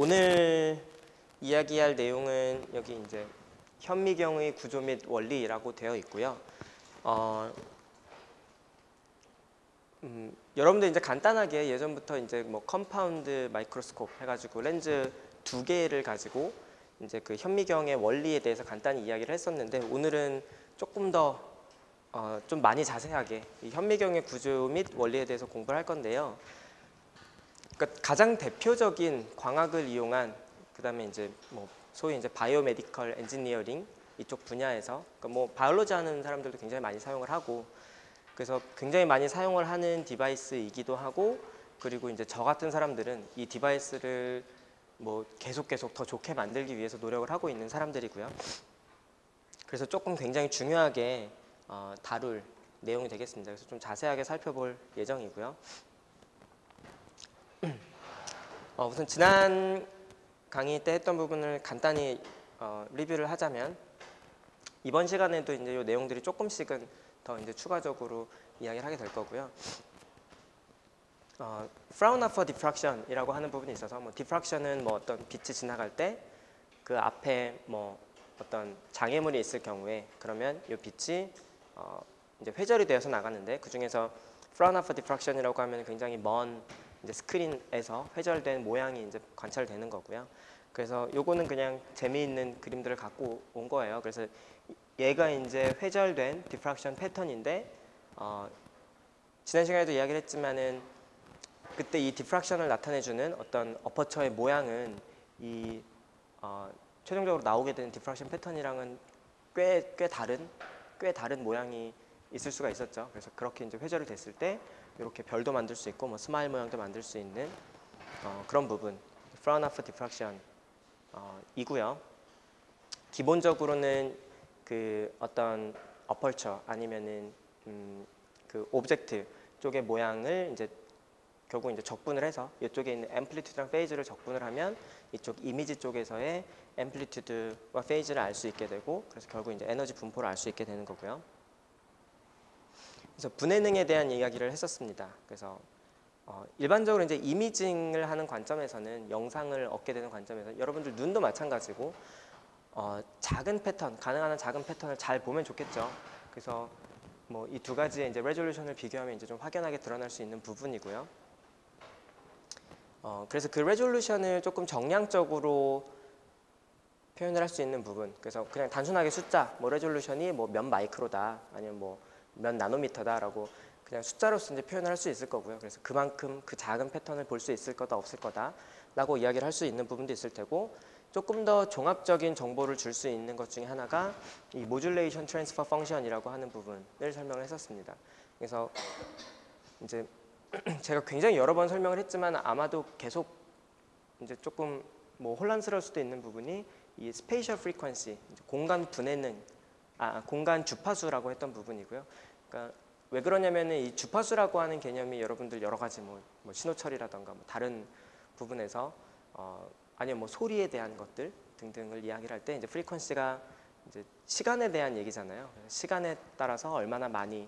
오늘 이야기할 내용은 여기 이제 현미경의 구조 및 원리라고 되어 있고요. 여러분들 이제 간단하게 예전부터 이제 뭐 컴파운드 마이크로스콥 해가지고 렌즈 2개를 가지고 이제 그 현미경의 원리에 대해서 간단히 이야기를 했었는데, 오늘은 조금 더 좀 많이 자세하게 이 현미경의 구조 및 원리에 대해서 공부를 할 건데요. 그러니까 가장 대표적인 광학을 이용한, 그다음에 이제 뭐 소위 이제 바이오메디컬 엔지니어링 이쪽 분야에서, 그러니까 뭐 바이올로지 하는 사람들도 굉장히 많이 사용을 하고, 그래서 굉장히 많이 사용을 하는 디바이스이기도 하고, 그리고 이제 저 같은 사람들은 이 디바이스를 뭐 계속 더 좋게 만들기 위해서 노력을 하고 있는 사람들이고요. 그래서 조금 굉장히 중요하게 다룰 내용이 되겠습니다. 그래서 좀 자세하게 살펴볼 예정이고요. 우선 지난 강의 때 했던 부분을 간단히 리뷰를 하자면, 이번 시간에도 이제 이 내용들이 조금씩은 더 이제 추가적으로 이야기를 하게 될 거고요. Fraunhofer diffraction이라고 하는 부분이 있어서, 뭐 diffraction은 뭐 어떤 빛이 지나갈 때 그 앞에 뭐 어떤 장애물이 있을 경우에, 그러면 이 빛이 이제 회절이 되어서 나가는데, 그 중에서 Fraunhofer diffraction이라고 하면 굉장히 먼 이제 스크린에서 회절된 모양이 이제 관찰되는 거고요. 그래서 요거는 그냥 재미있는 그림들을 갖고 온 거예요. 그래서 얘가 이제 회절된 디프랙션 패턴인데, 지난 시간에도 이야기를 했지만은 그때 이 디프랙션을 나타내주는 어떤 어퍼처의 모양은 이 최종적으로 나오게 되는 디프랙션 패턴이랑은 꽤 다른 모양이 있을 수가 있었죠. 그래서 그렇게 이제 회절이 됐을 때 이렇게 별도 만들 수 있고, 뭐 스마일 모양도 만들 수 있는 그런 부분, Fraunhofer diffraction 이고요. 기본적으로는 그 어떤 어퍼처 아니면은 그 오브젝트 쪽의 모양을 이제 결국 이제 적분을 해서 이쪽에 있는 앰플리튜드랑 페이즈를 적분을 하면 이쪽 이미지 쪽에서의 앰플리튜드와 페이즈를 알 수 있게 되고, 그래서 결국 이제 에너지 분포를 알 수 있게 되는 거고요. 그래서 분해능에 대한 이야기를 했었습니다. 그래서 일반적으로 이제 이미징을 하는 관점에서는, 영상을 얻게 되는 관점에서 여러분들 눈도 마찬가지고 작은 패턴, 가능한 한 작은 패턴을 잘 보면 좋겠죠. 그래서 뭐 이 두 가지의 이제 레졸루션을 비교하면 이제 좀 확연하게 드러날 수 있는 부분이고요. 그래서 그 레졸루션을 조금 정량적으로 표현을 할 수 있는 부분, 그래서 그냥 단순하게 숫자, 뭐 레졸루션이 뭐 몇 마이크로다, 아니면 뭐 몇 나노미터다라고 그냥 숫자로서 이제 표현을 할 수 있을 거고요. 그래서 그만큼 그 작은 패턴을 볼 수 있을 거다 없을 거다라고 이야기를 할 수 있는 부분도 있을 테고, 조금 더 종합적인 정보를 줄 수 있는 것 중에 하나가 이 모듈레이션 트랜스퍼 펑션이라고 하는 부분을 설명을 했었습니다. 그래서 이제 제가 굉장히 여러 번 설명을 했지만 아마도 계속 이제 조금 뭐 혼란스러울 수도 있는 부분이 이 스페이셜 프리퀀시, 공간 분해능, 공간 주파수라고 했던 부분이고요. 그러니까 왜 그러냐면은 이 주파수라고 하는 개념이 여러분들 여러 가지 뭐 신호철이라던가 뭐 다른 부분에서 아니면 뭐 소리에 대한 것들 등등을 이야기를 할 때, 이제 프리퀀시가 이제 시간에 대한 얘기잖아요. 시간에 따라서 얼마나 많이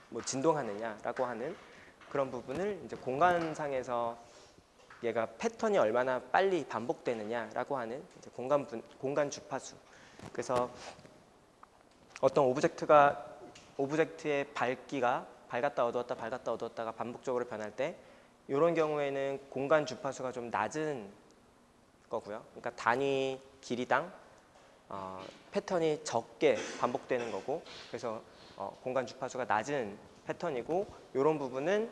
뭐 진동하느냐라고 하는 그런 부분을 이제 공간상에서 얘가 패턴이 얼마나 빨리 반복되느냐라고 하는 이제 공간 주파수. 그래서 어떤 오브젝트의 밝기가 밝았다 어두웠다 밝았다 어두웠다가 반복적으로 변할 때, 이런 경우에는 공간 주파수가 좀 낮은 거고요. 그러니까 단위 길이당 패턴이 적게 반복되는 거고, 그래서 공간 주파수가 낮은 패턴이고, 이런 부분은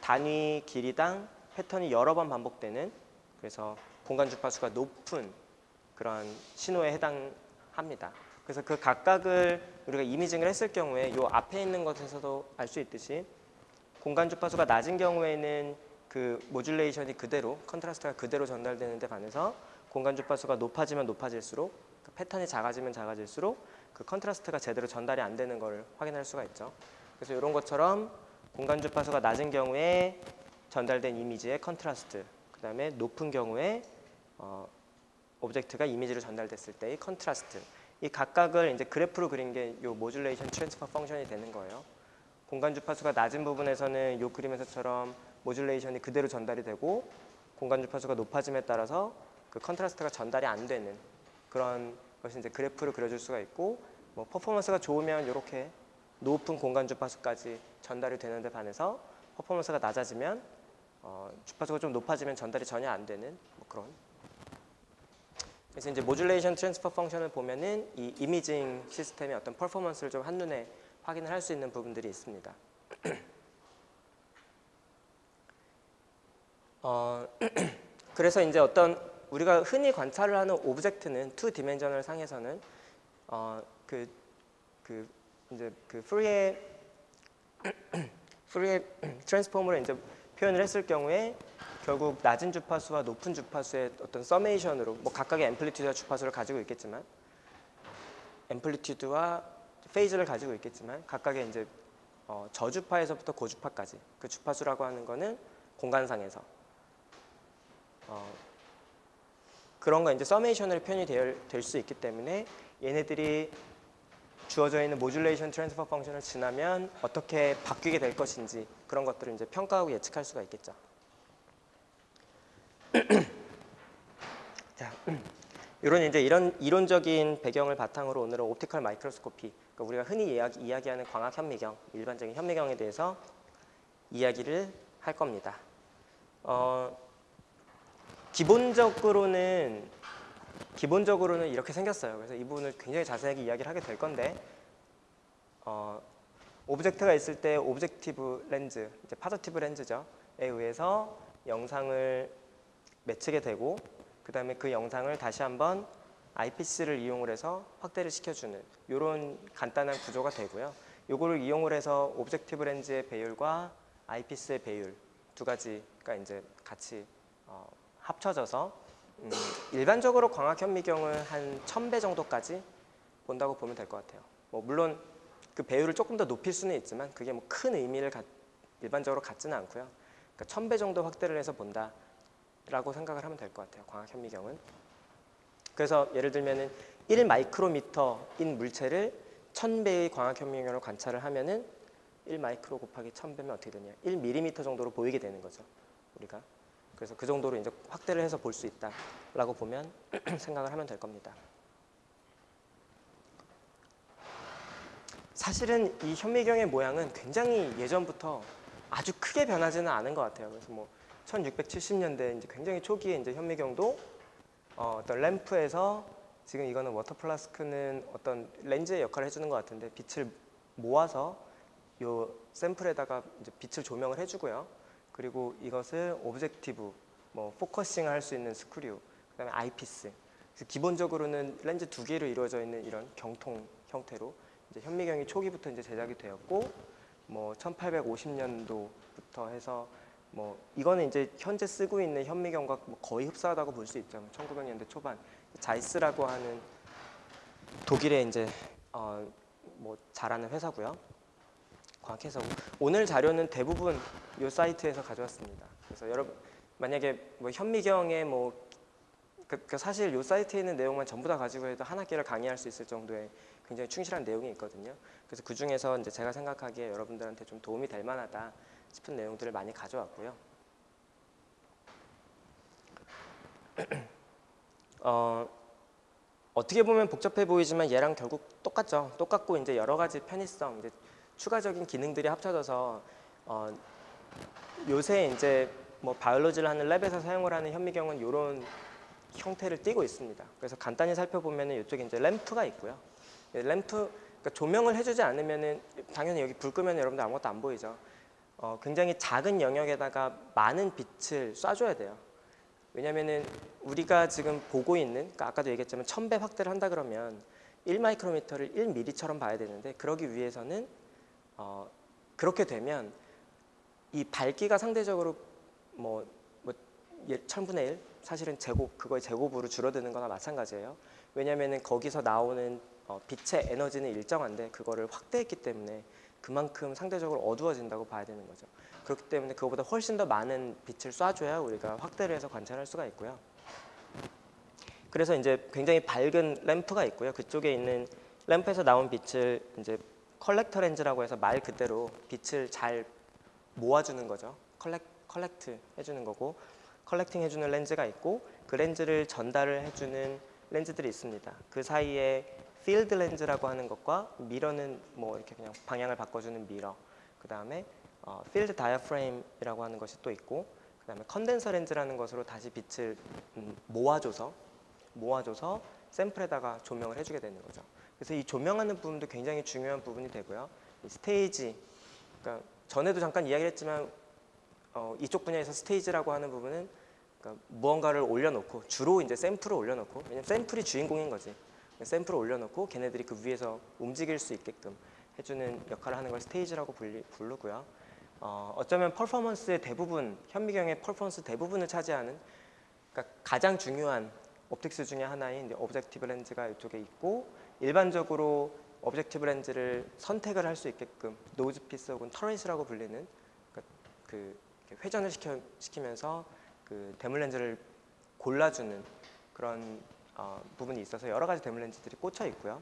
단위 길이당 패턴이 여러 번 반복되는, 그래서 공간 주파수가 높은 그런 신호에 해당합니다. 그래서 그 각각을 우리가 이미징을 했을 경우에 이 앞에 있는 것에서도 알 수 있듯이, 공간 주파수가 낮은 경우에는 그 모듈레이션이 그대로, 컨트라스트가 그대로 전달되는 데 반해서 공간 주파수가 높아지면 높아질수록, 그 패턴이 작아지면 작아질수록 그 컨트라스트가 제대로 전달이 안 되는 걸 확인할 수가 있죠. 그래서 이런 것처럼 공간 주파수가 낮은 경우에 전달된 이미지의 컨트라스트, 그 다음에 높은 경우에 오브젝트가 이미지로 전달됐을 때의 컨트라스트, 이 각각을 이제 그래프로 그린 게 이 모듈레이션 트랜스퍼 펑션이 되는 거예요. 공간 주파수가 낮은 부분에서는 이 그림에서처럼 모듈레이션이 그대로 전달이 되고, 공간 주파수가 높아짐에 따라서 그 컨트라스트가 전달이 안 되는 그런 것이 이제 그래프를 그려줄 수가 있고, 뭐 퍼포먼스가 좋으면 이렇게 높은 공간 주파수까지 전달이 되는데 반해서 퍼포먼스가 낮아지면 주파수가 좀 높아지면 전달이 전혀 안 되는 뭐 그런. 그래서 이제 모듈레이션 트랜스퍼 펑션을 보면은 이 이미징 시스템의 어떤 퍼포먼스를 좀 한눈에 확인을 할 수 있는 부분들이 있습니다. 그래서 이제 어떤 우리가 흔히 관찰을 하는 오브젝트는 투 디멘셔널 상에서는 이제 그 푸리에 트랜스폼으로 이제 표현을 했을 경우에 결국 낮은 주파수와 높은 주파수의 어떤 서메이션으로 뭐 각각의 앰플리튜드와 주파수를 가지고 있겠지만 앰플리튜드와 페이즈를 가지고 있겠지만 각각의 이제 저주파에서부터 고주파까지 그 주파수라고 하는 거는 공간상에서 그런 거 이제 서메이션으로 표현이 될 수 있기 때문에 얘네들이 주어져 있는 모듈레이션 트랜스퍼 펑션을 지나면 어떻게 바뀌게 될 것인지 그런 것들을 이제 평가하고 예측할 수가 있겠죠. 자, 이런 이론적인 배경을 바탕으로 오늘은 옵티컬 마이크로스코피, 그러니까 우리가 흔히 이야기하는 광학 현미경, 일반적인 현미경에 대해서 이야기를 할 겁니다. 기본적으로는 이렇게 생겼어요. 그래서 이 부분을 굉장히 자세하게 이야기를 하게 될 건데, 오브젝트가 있을 때 오브젝티브 렌즈, 이제 파저티브 렌즈죠. 에 의해서 영상을 맺히게 되고, 그 다음에 그 영상을 다시 한번 아이피스를 이용을 해서 확대를 시켜주는 이런 간단한 구조가 되고요. 요거를 이용을 해서 오브젝티브 렌즈의 배율과 아이피스의 배율 두 가지가 이제 같이 합쳐져서 일반적으로 광학 현미경을 한 1000배 정도까지 본다고 보면 될 것 같아요. 뭐 물론 그 배율을 조금 더 높일 수는 있지만 그게 뭐 큰 의미를 일반적으로 갖지는 않고요. 그러니까 1000배 정도 확대를 해서 본다라고 생각을 하면 될 것 같아요. 광학 현미경은. 그래서 예를 들면은 1 마이크로미터인 물체를 1000배의 광학 현미경으로 관찰을 하면은 1 마이크로 곱하기 1000배면 어떻게 되냐? 1 밀리미터 정도로 보이게 되는 거죠. 우리가. 그래서 그 정도로 이제 확대를 해서 볼 수 있다라고 보면 생각을 하면 될 겁니다. 사실은 이 현미경의 모양은 굉장히 예전부터 아주 크게 변하지는 않은 것 같아요. 그래서 뭐 1670년대 이제 굉장히 초기에 이제 현미경도 어떤 램프에서 지금 이거는 워터 플라스크는 어떤 렌즈의 역할을 해주는 것 같은데 빛을 모아서 요 샘플에다가 이제 빛을 조명을 해주고요. 그리고 이것을 오브젝티브, 뭐 포커싱을 할 수 있는 스크류, 그다음에 아이피스. 그래서 기본적으로는 렌즈 두 개로 이루어져 있는 이런 경통 형태로 이제 현미경이 초기부터 이제 제작이 되었고, 뭐 1850년도부터 해서 뭐 이거는 이제 현재 쓰고 있는 현미경과 거의 흡사하다고 볼 수 있죠. 1900년대 초반 자이스라고 하는 독일의 이제 뭐 잘하는 회사고요. 과학회사고. 오늘 자료는 대부분 이 사이트에서 가져왔습니다. 그래서 여러분 만약에 뭐 현미경에 뭐 사실 이 사이트에 있는 내용만 전부 다 가지고 해도 한 학기를 강의할 수 있을 정도의 굉장히 충실한 내용이 있거든요. 그래서 그 중에서 이제 제가 생각하기에 여러분들한테 좀 도움이 될 만하다 싶은 내용들을 많이 가져왔고요. 어떻게 보면 복잡해 보이지만 얘랑 결국 똑같죠. 똑같고 이제 여러 가지 편의성, 이제 추가적인 기능들이 합쳐져서 요새 이제 뭐 바이올로지를 하는 랩에서 사용을 하는 현미경은 이런 형태를 띠고 있습니다. 그래서 간단히 살펴보면은 이쪽에 이제 램프가 있고요. 램프, 그러니까 조명을 해주지 않으면은 당연히 여기 불 끄면 여러분들 아무것도 안 보이죠. 굉장히 작은 영역에다가 많은 빛을 쏴줘야 돼요. 왜냐면은 우리가 지금 보고 있는, 그러니까 아까도 얘기했지만 1000배 확대를 한다 그러면 1 마이크로미터를 1mm처럼 봐야 되는데, 그러기 위해서는 그렇게 되면 이 밝기가 상대적으로 뭐 1000분의 1 사실은 그거의 제곱으로 줄어드는 거나 마찬가지예요. 왜냐면은 거기서 나오는 빛의 에너지는 일정한데 그거를 확대했기 때문에 그만큼 상대적으로 어두워진다고 봐야 되는 거죠. 그렇기 때문에 그거보다 훨씬 더 많은 빛을 쏴줘야 우리가 확대를 해서 관찰할 수가 있고요. 그래서 이제 굉장히 밝은 램프가 있고요. 그쪽에 있는 램프에서 나온 빛을 이제 컬렉터 렌즈라고 해서 말 그대로 빛을 잘 모아주는 거죠. 컬렉트 해주는 거고, 컬렉팅 해주는 렌즈가 있고 그 렌즈를 전달을 해주는 렌즈들이 있습니다. 그 사이에 필드 렌즈라고 하는 것과 미러는 뭐 이렇게 그냥 방향을 바꿔주는 미러, 그 다음에 필드 다이아프레임이라고 하는 것이 또 있고, 그 다음에 컨덴서 렌즈라는 것으로 다시 빛을 모아줘서 샘플에다가 조명을 해주게 되는 거죠. 그래서 이 조명하는 부분도 굉장히 중요한 부분이 되고요. 이 스테이지, 그러니까 전에도 잠깐 이야기를 했지만 이쪽 분야에서 스테이지라고 하는 부분은 그러니까 무언가를 올려놓고 주로 이제 샘플을 올려놓고, 왜냐면 샘플이 주인공인 거지. 샘플을 올려놓고 걔네들이 그 위에서 움직일 수 있게끔 해주는 역할을 하는 걸 스테이지라고 부르고요. 어쩌면 퍼포먼스의 대부분, 현미경의 퍼포먼스 대부분을 차지하는, 그러니까 가장 중요한 옵틱스 중에 하나인 이제 오브젝티브 렌즈가 이쪽에 있고, 일반적으로 오브젝티브 렌즈를 선택을 할 수 있게끔 노즈 피스 혹은 터렛이라고 불리는, 그 회전을 시키면서 그 대물 렌즈를 골라주는 그런 부분이 있어서 여러 가지 대물 렌즈들이 꽂혀 있고요.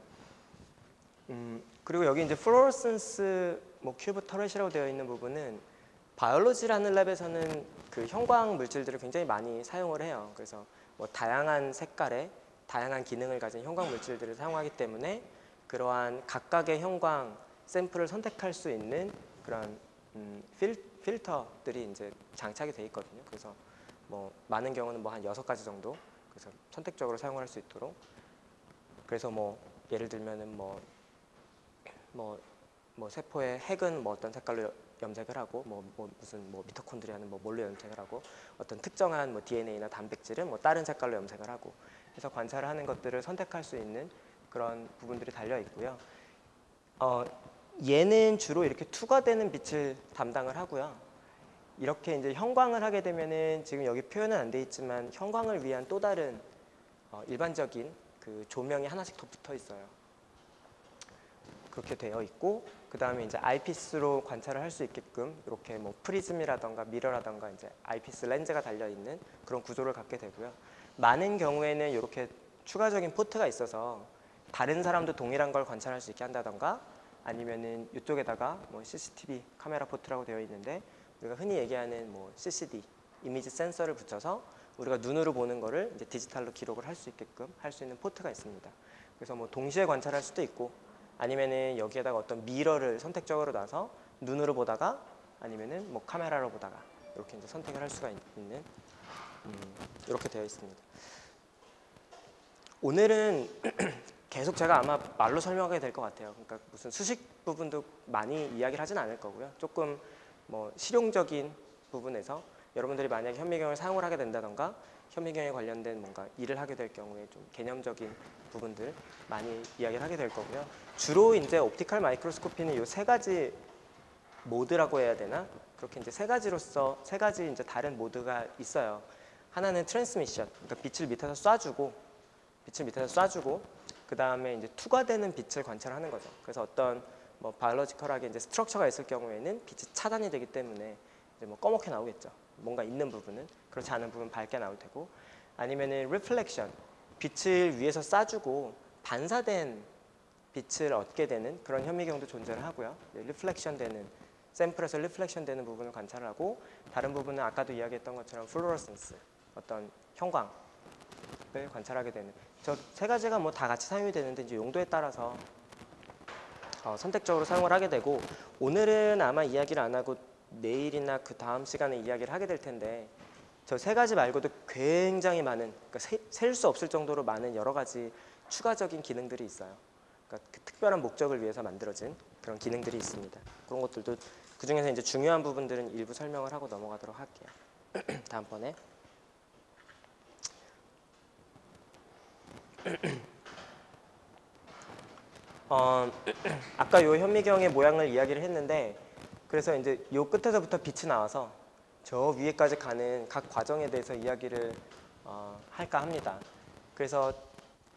그리고 여기 이제 플로러센스 뭐 큐브 터렛이라고 되어 있는 부분은 바이올로지라는 랩에서는 그 형광 물질들을 굉장히 많이 사용을 해요. 그래서 뭐 다양한 색깔의 다양한 기능을 가진 형광 물질들을 사용하기 때문에 그러한 각각의 형광 샘플을 선택할 수 있는 그런 필터들이 이제 장착이 돼 있거든요. 그래서 뭐 많은 경우는 뭐 한 6가지 정도, 그래서 선택적으로 사용할 수 있도록. 그래서 뭐 예를 들면은 뭐 세포의 핵은 뭐 어떤 색깔로 염색을 하고, 무슨 미토콘드리아는 뭐 뭘로 염색을 하고, 어떤 특정한 뭐 DNA나 단백질은 뭐 다른 색깔로 염색을 하고 해서 관찰을 하는 것들을 선택할 수 있는 그런 부분들이 달려 있고요. 얘는 주로 이렇게 투과되는 빛을 담당을 하고요. 이렇게 이제 형광을 하게 되면은 지금 여기 표현은 안 돼 있지만 형광을 위한 또 다른 일반적인 그 조명이 하나씩 더 붙어 있어요. 그렇게 되어 있고, 그 다음에 이제 아이피스로 관찰을 할 수 있게끔 이렇게 뭐 프리즘이라던가 미러라던가 이제 아이피스 렌즈가 달려 있는 그런 구조를 갖게 되고요. 많은 경우에는 이렇게 추가적인 포트가 있어서 다른 사람도 동일한 걸 관찰할 수 있게 한다던가, 아니면은 이쪽에다가 뭐 CCTV 카메라 포트라고 되어 있는데 우리가 흔히 얘기하는 뭐 CCD 이미지 센서를 붙여서 우리가 눈으로 보는 거를 이제 디지털로 기록을 할 수 있게끔 할 수 있는 포트가 있습니다. 그래서 뭐 동시에 관찰할 수도 있고, 아니면은 여기에다가 어떤 미러를 선택적으로 놔서 눈으로 보다가 아니면은 뭐 카메라로 보다가 이렇게 이제 선택을 할 수가 있는 이렇게 되어 있습니다. 오늘은 계속 제가 아마 말로 설명하게 될 것 같아요. 그러니까 무슨 수식 부분도 많이 이야기를 하진 않을 거고요. 조금 뭐 실용적인 부분에서 여러분들이 만약에 현미경을 사용을 하게 된다던가 현미경에 관련된 뭔가 일을 하게 될 경우에 좀 개념적인 부분들 많이 이야기를 하게 될 거고요. 주로 이제 옵티컬 마이크로스코피는 이 3가지 모드라고 해야 되나? 그렇게 이제 3가지로서 3가지 이제 다른 모드가 있어요. 하나는 트랜스미션, 그러니까 빛을 밑에서 쏴주고 그 다음에 이제 투과되는 빛을 관찰하는 거죠. 그래서 어떤 뭐 바이올로지컬하게 이제 스트럭처가 있을 경우에는 빛이 차단이 되기 때문에 이제 뭐 검게 나오겠죠. 뭔가 있는 부분은, 그렇지 않은 부분 밝게 나올 테고, 아니면은 리플렉션, 빛을 위에서 쏴주고 반사된 빛을 얻게 되는 그런 현미경도 존재를 하고요. 리플렉션 되는, 샘플에서 리플렉션 되는 부분을 관찰하고, 다른 부분은 아까도 이야기했던 것처럼 플로러센스, 어떤 형광을 관찰하게 되는, 저 3가지가 뭐 다 같이 사용이 되는데 이제 용도에 따라서 선택적으로 사용을 하게 되고, 오늘은 아마 이야기를 안 하고 내일이나 그 다음 시간에 이야기를 하게 될 텐데, 저 3가지 말고도 굉장히 많은, 그러니까 셀 수 없을 정도로 많은 여러 가지 추가적인 기능들이 있어요. 그러니까 그 특별한 목적을 위해서 만들어진 그런 기능들이 있습니다. 그런 것들도 그 중에서 이제 중요한 부분들은 일부 설명을 하고 넘어가도록 할게요. 다음번에. 아까 요 현미경의 모양을 이야기를 했는데, 그래서 이제 요 끝에서부터 빛이 나와서 저 위에까지 가는 각 과정에 대해서 이야기를 할까 합니다. 그래서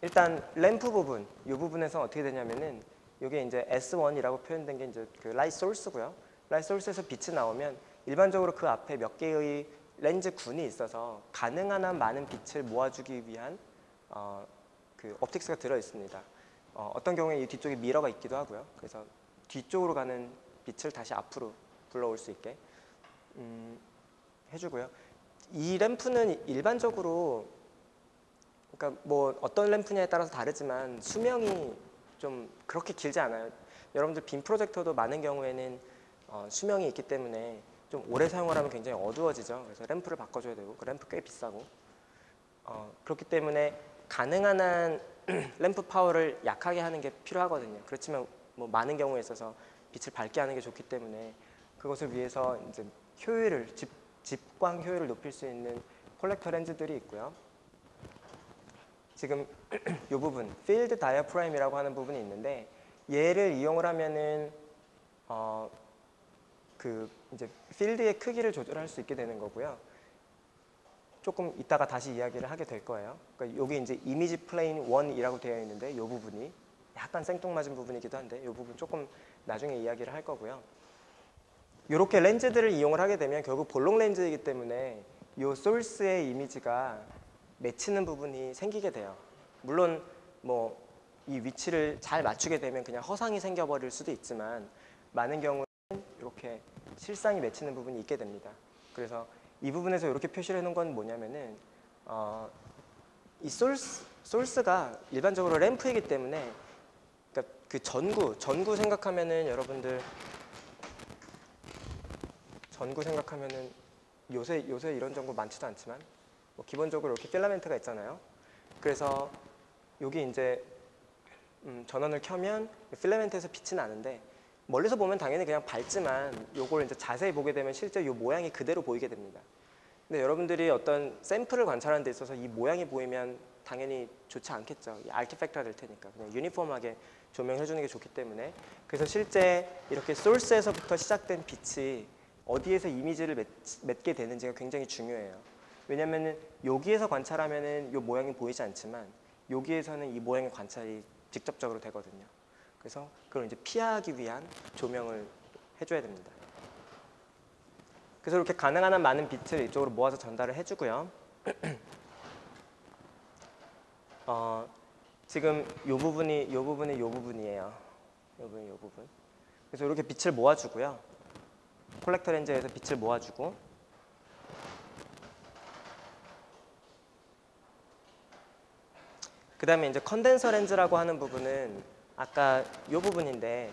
일단 램프 부분, 이 부분에서 어떻게 되냐면은 이게 이제 S1이라고 표현된 게 이제 그 라이트 소스고요. 라이트 소스에서 빛이 나오면 일반적으로 그 앞에 몇 개의 렌즈 군이 있어서 가능한 한 많은 빛을 모아주기 위한 그 옵틱스가 들어 있습니다. 어떤 경우에 이 뒤쪽에 미러가 있기도 하고요. 그래서 뒤쪽으로 가는 빛을 다시 앞으로 불러올 수 있게 해주고요. 이 램프는 일반적으로 그러니까 뭐 어떤 램프냐에 따라서 다르지만 수명이 좀 그렇게 길지 않아요. 여러분들 빔 프로젝터도 많은 경우에는 수명이 있기 때문에 좀 오래 사용을 하면 굉장히 어두워지죠. 그래서 램프를 바꿔줘야 되고 그 램프 꽤 비싸고 그렇기 때문에 가능한 한 램프 파워를 약하게 하는 게 필요하거든요. 그렇지만 뭐 많은 경우에 있어서 빛을 밝게 하는 게 좋기 때문에 그것을 위해서 이제 효율을 집광 효율을 높일 수 있는 콜렉터 렌즈들이 있고요. 지금 이 부분 필드 다이아프라임이라고 하는 부분이 있는데 얘를 이용을 하면은 그 이제 필드의 크기를 조절할 수 있게 되는 거고요. 조금 이따가 다시 이야기를 하게 될 거예요. 그러니까 여기 이제 이미지 플레인 1이라고 되어 있는데 이 부분이 약간 생뚱맞은 부분이기도 한데 이 부분 조금 나중에 이야기를 할 거고요. 이렇게 렌즈들을 이용을 하게 되면 결국 볼록 렌즈이기 때문에 이 소스의 이미지가 맺히는 부분이 생기게 돼요. 물론 뭐 이 위치를 잘 맞추게 되면 그냥 허상이 생겨버릴 수도 있지만 많은 경우는 이렇게 실상이 맺히는 부분이 있게 됩니다. 그래서 이 부분에서 이렇게 표시를 해놓은 건 뭐냐면은 이 소스가 일반적으로 램프이기 때문에 그러니까 그 전구 생각하면은 여러분들 전구 생각하면은 요새 이런 전구 많지도 않지만 뭐 기본적으로 이렇게 필라멘트가 있잖아요. 그래서 여기 이제 전원을 켜면 필라멘트에서 빛이 나는데 멀리서 보면 당연히 그냥 밝지만 요걸 이제 자세히 보게 되면 실제 요 모양이 그대로 보이게 됩니다. 근데 여러분들이 어떤 샘플을 관찰하는 데 있어서 이 모양이 보이면 당연히 좋지 않겠죠. 이 아티팩트가 될 테니까 그냥 유니폼하게 조명해 주는 게 좋기 때문에 그래서 실제 이렇게 소스에서부터 시작된 빛이 어디에서 이미지를 맺게 되는지가 굉장히 중요해요. 왜냐면은 여기에서 관찰하면은 이 모양이 보이지 않지만 여기에서는 이 모양의 관찰이 직접적으로 되거든요. 그래서 그걸 이제 피하기 위한 조명을 해줘야 됩니다. 그래서 이렇게 가능한 한 많은 빛을 이쪽으로 모아서 전달을 해주고요. 지금 이 부분이에요. 이 부분. 그래서 이렇게 빛을 모아주고요. 콜렉터 렌즈에서 빛을 모아주고 그 다음에 이제 컨덴서 렌즈라고 하는 부분은 아까 이 부분인데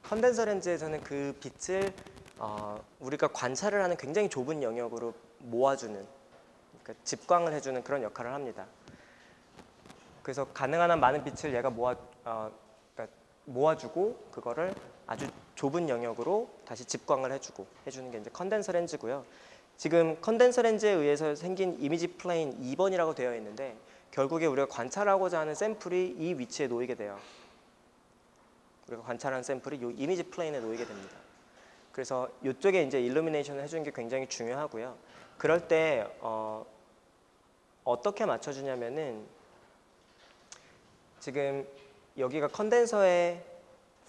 컨덴서 렌즈에서는 그 빛을 우리가 관찰을 하는 굉장히 좁은 영역으로 모아주는 그러니까 집광을 해주는 그런 역할을 합니다. 그래서 가능한 한 많은 빛을 얘가 그러니까 모아주고 그거를 아주 좁은 영역으로 다시 집광을 해주는 게 이제 컨덴서 렌즈고요. 지금 컨덴서 렌즈에 의해서 생긴 이미지 플레인 2번이라고 되어 있는데 결국에 우리가 관찰하고자 하는 샘플이 이 위치에 놓이게 돼요. 우리가 관찰하는 샘플이 이 이미지 플레인에 놓이게 됩니다. 그래서 이쪽에 이제 일루미네이션을 해주는 게 굉장히 중요하고요. 그럴 때 어떻게 맞춰주냐면은 지금 여기가 컨덴서의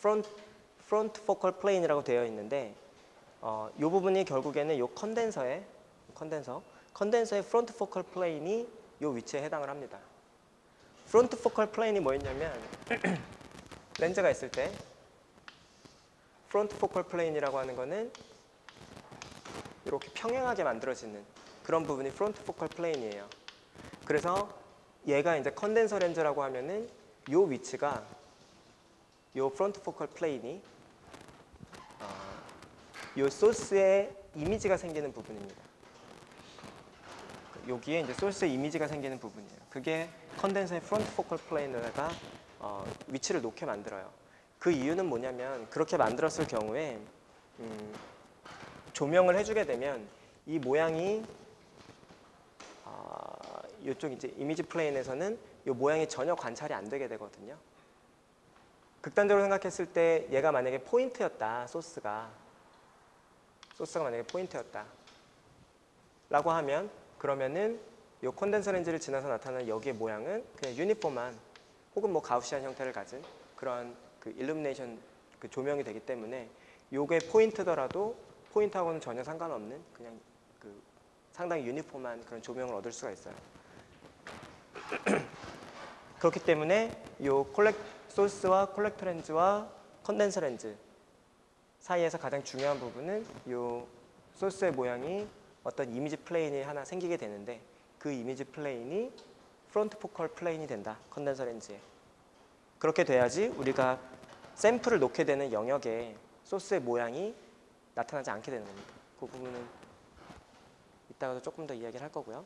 프론트 포컬 플레인이라고 되어 있는데 이 부분이 결국에는 이 컨덴서의 프론트 포컬 플레인이 이 위치에 해당을 합니다. 프론트 포컬 플레인이 뭐였냐면 렌즈가 있을 때 프론트 포컬 플레인이라고 하는 거는 이렇게 평행하게 만들어지는 그런 부분이 프론트 포컬 플레인이에요. 그래서 얘가 이제 컨덴서 렌즈라고 하면은 이 위치가 이 프론트 포컬 플레인이 이 소스에 이미지가 생기는 부분입니다. 여기에 이제 소스에 이미지가 생기는 부분이에요. 그게 컨덴서의 프론트 포컬 플레인에다가 위치를 놓게 만들어요. 그 이유는 뭐냐면 그렇게 만들었을 경우에 조명을 해주게 되면 이 모양이 이쪽 이제 이미지 플레인에서는 이 모양이 전혀 관찰이 안 되게 되거든요. 극단적으로 생각했을 때 얘가 만약에 포인트였다, 소스가 만약에 포인트였다 라고 하면 그러면은 이 컨덴서 렌즈를 지나서 나타나는 여기의 모양은 그냥 유니폼한 혹은 뭐 가우시안 형태를 가진 그런 그 일루미네이션 그 조명이 되기 때문에 요게 포인트더라도 포인트하고는 전혀 상관없는 그냥 그 상당히 유니폼한 그런 조명을 얻을 수가 있어요. 그렇기 때문에 요 소스와 콜렉터 렌즈와 컨덴서 렌즈 사이에서 가장 중요한 부분은 요 소스의 모양이 어떤 이미지 플레인이 하나 생기게 되는데 그 이미지 플레인이 프론트 포컬 플레인이 된다. 컨덴서 렌즈에. 그렇게 돼야지 우리가 샘플을 놓게 되는 영역에 소스의 모양이 나타나지 않게 되는 겁니다. 그 부분은 이따가도 조금 더 이야기를 할 거고요.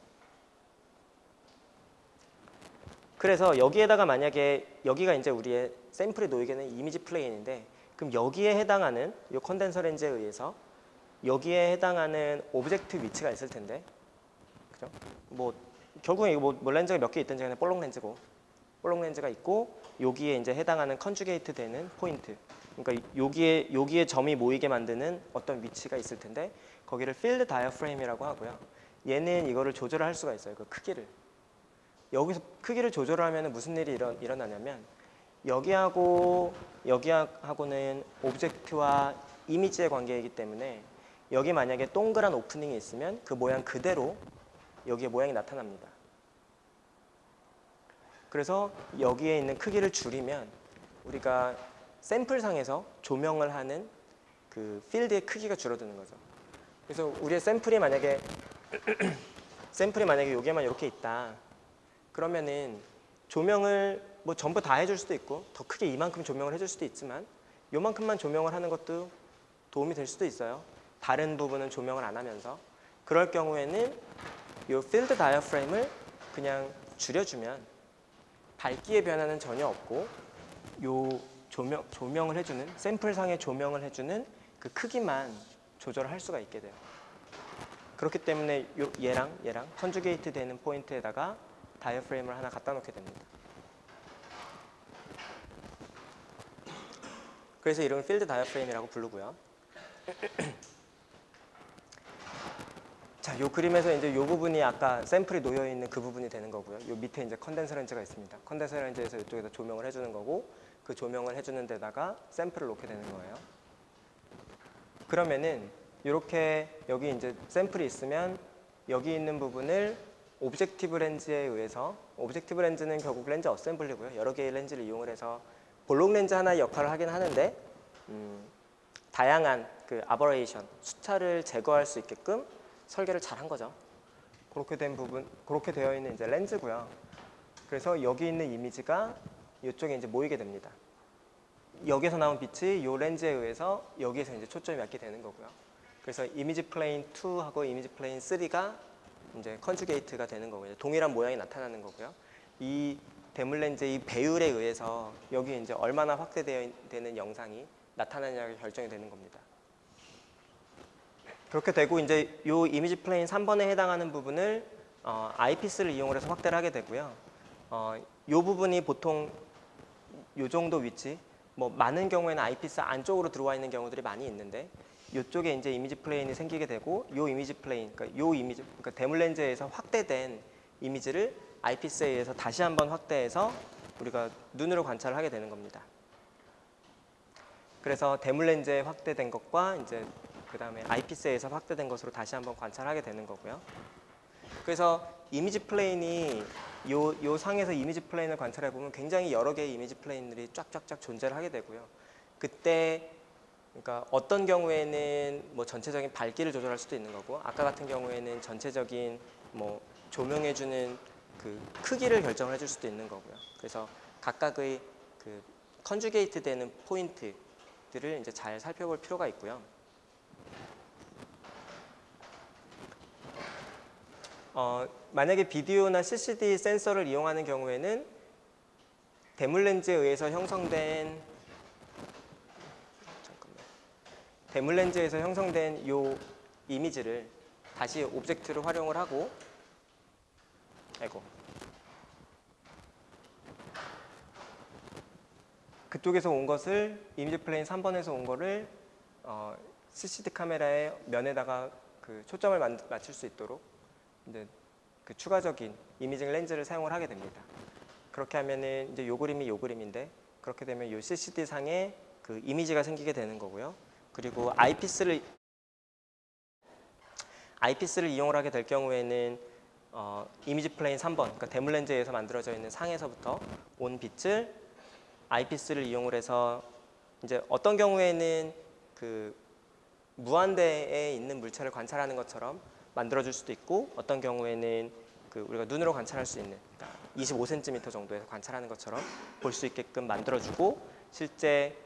그래서 여기에다가 만약에 여기가 이제 우리의 샘플이 놓이게 되는 이미지 플레인인데 그럼 여기에 해당하는 이 컨덴서 렌즈에 의해서 여기에 해당하는 오브젝트 위치가 있을 텐데 그죠? 뭐 결국에 이거 뭐 렌즈가 몇 개 있든지 간에 볼록 렌즈고 볼록 렌즈가 있고 여기에 이제 해당하는 컨주게이트 되는 포인트 그러니까 여기에 점이 모이게 만드는 어떤 위치가 있을 텐데 거기를 필드 다이어프레임이라고 하고요. 얘는 이거를 조절할 수가 있어요. 그 크기를. 여기서 크기를 조절하면 무슨 일이 일어나냐면 여기하고는 오브젝트와 이미지의 관계이기 때문에 여기 만약에 동그란 오프닝이 있으면 그 모양 그대로 여기에 모양이 나타납니다. 그래서 여기에 있는 크기를 줄이면 우리가 샘플상에서 조명을 하는 그 필드의 크기가 줄어드는 거죠. 그래서 우리의 샘플이 만약에 여기에만 이렇게 있다. 그러면은 조명을 뭐 전부 다 해줄 수도 있고 더 크게 이만큼 조명을 해줄 수도 있지만 요만큼만 조명을 하는 것도 도움이 될 수도 있어요. 다른 부분은 조명을 안 하면서 그럴 경우에는 요 필드 다이어프레임을 그냥 줄여주면 밝기의 변화는 전혀 없고 요 조명을 해주는 샘플상의 조명을 해주는 그 크기만 조절을 할 수가 있게 돼요. 그렇기 때문에 얘랑 컨주게이트 되는 포인트에다가 다이어프레임을 하나 갖다 놓게 됩니다. 그래서 이름은 필드 다이어프레임이라고 부르고요. 자, 요 그림에서 이제 요 부분이 아까 샘플이 놓여 있는 그 부분이 되는 거고요. 요 밑에 이제 컨덴서 렌즈가 있습니다. 컨덴서 렌즈에서 이쪽에서 조명을 해주는 거고 그 조명을 해주는 데다가 샘플을 놓게 되는 거예요. 그러면은 이렇게 여기 이제 샘플이 있으면 여기 있는 부분을 오브젝티브 렌즈에 의해서 오브젝티브 렌즈는 결국 렌즈 어셈블리고요. 여러 개의 렌즈를 이용을 해서 볼록 렌즈 하나의 역할을 하긴 하는데 다양한 그 아버레이션, 수차를 제거할 수 있게끔 설계를 잘 한 거죠. 그렇게 된 부분, 그렇게 되어 있는 이제 렌즈고요. 그래서 여기 있는 이미지가 이쪽에 이제 모이게 됩니다. 여기서 나온 빛이 이 렌즈에 의해서 여기에서 이제 초점이 맞게 되는 거고요. 그래서 이미지 플레인 2하고 이미지 플레인 3가 이제 컨주게이트가 되는 거고요. 동일한 모양이 나타나는 거고요. 이 대물 렌즈의 이 배율에 의해서 여기 이제 얼마나 확대되는 영상이 나타나냐가 결정이 되는 겁니다. 그렇게 되고 이제 이 이미지 플레인 3번에 해당하는 부분을 아이피스를 이용해서 확대를 하게 되고요. 이 부분이 보통 이 정도 위치, 뭐 많은 경우에는 아이피스 안쪽으로 들어와 있는 경우들이 많이 있는데 이쪽에 이제 이미지 플레인이 생기게 되고 이 이미지 플레인, 그러니까 대물 렌즈에서 확대된 이미지를 아이피스에 의해서 다시 한번 확대해서 우리가 눈으로 관찰을 하게 되는 겁니다. 그래서 대물 렌즈에 확대된 것과 이제 그 다음에 아이피스에서 확대된 것으로 다시 한번 관찰하게 되는 거고요. 그래서 이미지 플레인이 요 상에서 이미지 플레인을 관찰해 보면 굉장히 여러 개의 이미지 플레인들이 쫙쫙쫙 존재를 하게 되고요. 그때 그러니까 어떤 경우에는 뭐 전체적인 밝기를 조절할 수도 있는 거고 아까 같은 경우에는 전체적인 뭐 조명해주는 그 크기를 결정을 해줄 수도 있는 거고요. 그래서 각각의 그 컨주게이트 되는 포인트들을 이제 잘 살펴볼 필요가 있고요. 만약에 비디오나 CCD 센서를 이용하는 경우에는 대물 렌즈에 의해서 형성된 이 이미지를 다시 오브젝트로 활용을 하고 그쪽에서 온 것을 이미지 플레인 3번에서 온 거를 CCD 카메라의 면에다가 그 초점을 맞출 수 있도록 이제 그 추가적인 이미징 렌즈를 사용을 하게 됩니다. 그렇게 하면은 이제 요 그림이 요 그림인데 그렇게 되면 요 CCD 상에 그 이미지가 생기게 되는 거고요. 그리고 아이피스를 이용을 하게 될 경우에는 이미지 플레인 3번, 그러니까 대물 렌즈에서 만들어져 있는 상에서부터 온 빛을 아이피스를 이용을 해서 이제 어떤 경우에는 그 무한대에 있는 물체를 관찰하는 것처럼 만들어줄 수도 있고 어떤 경우에는 그 우리가 눈으로 관찰할 수 있는 그러니까 25cm 정도에서 관찰하는 것처럼 볼 수 있게끔 만들어주고 실제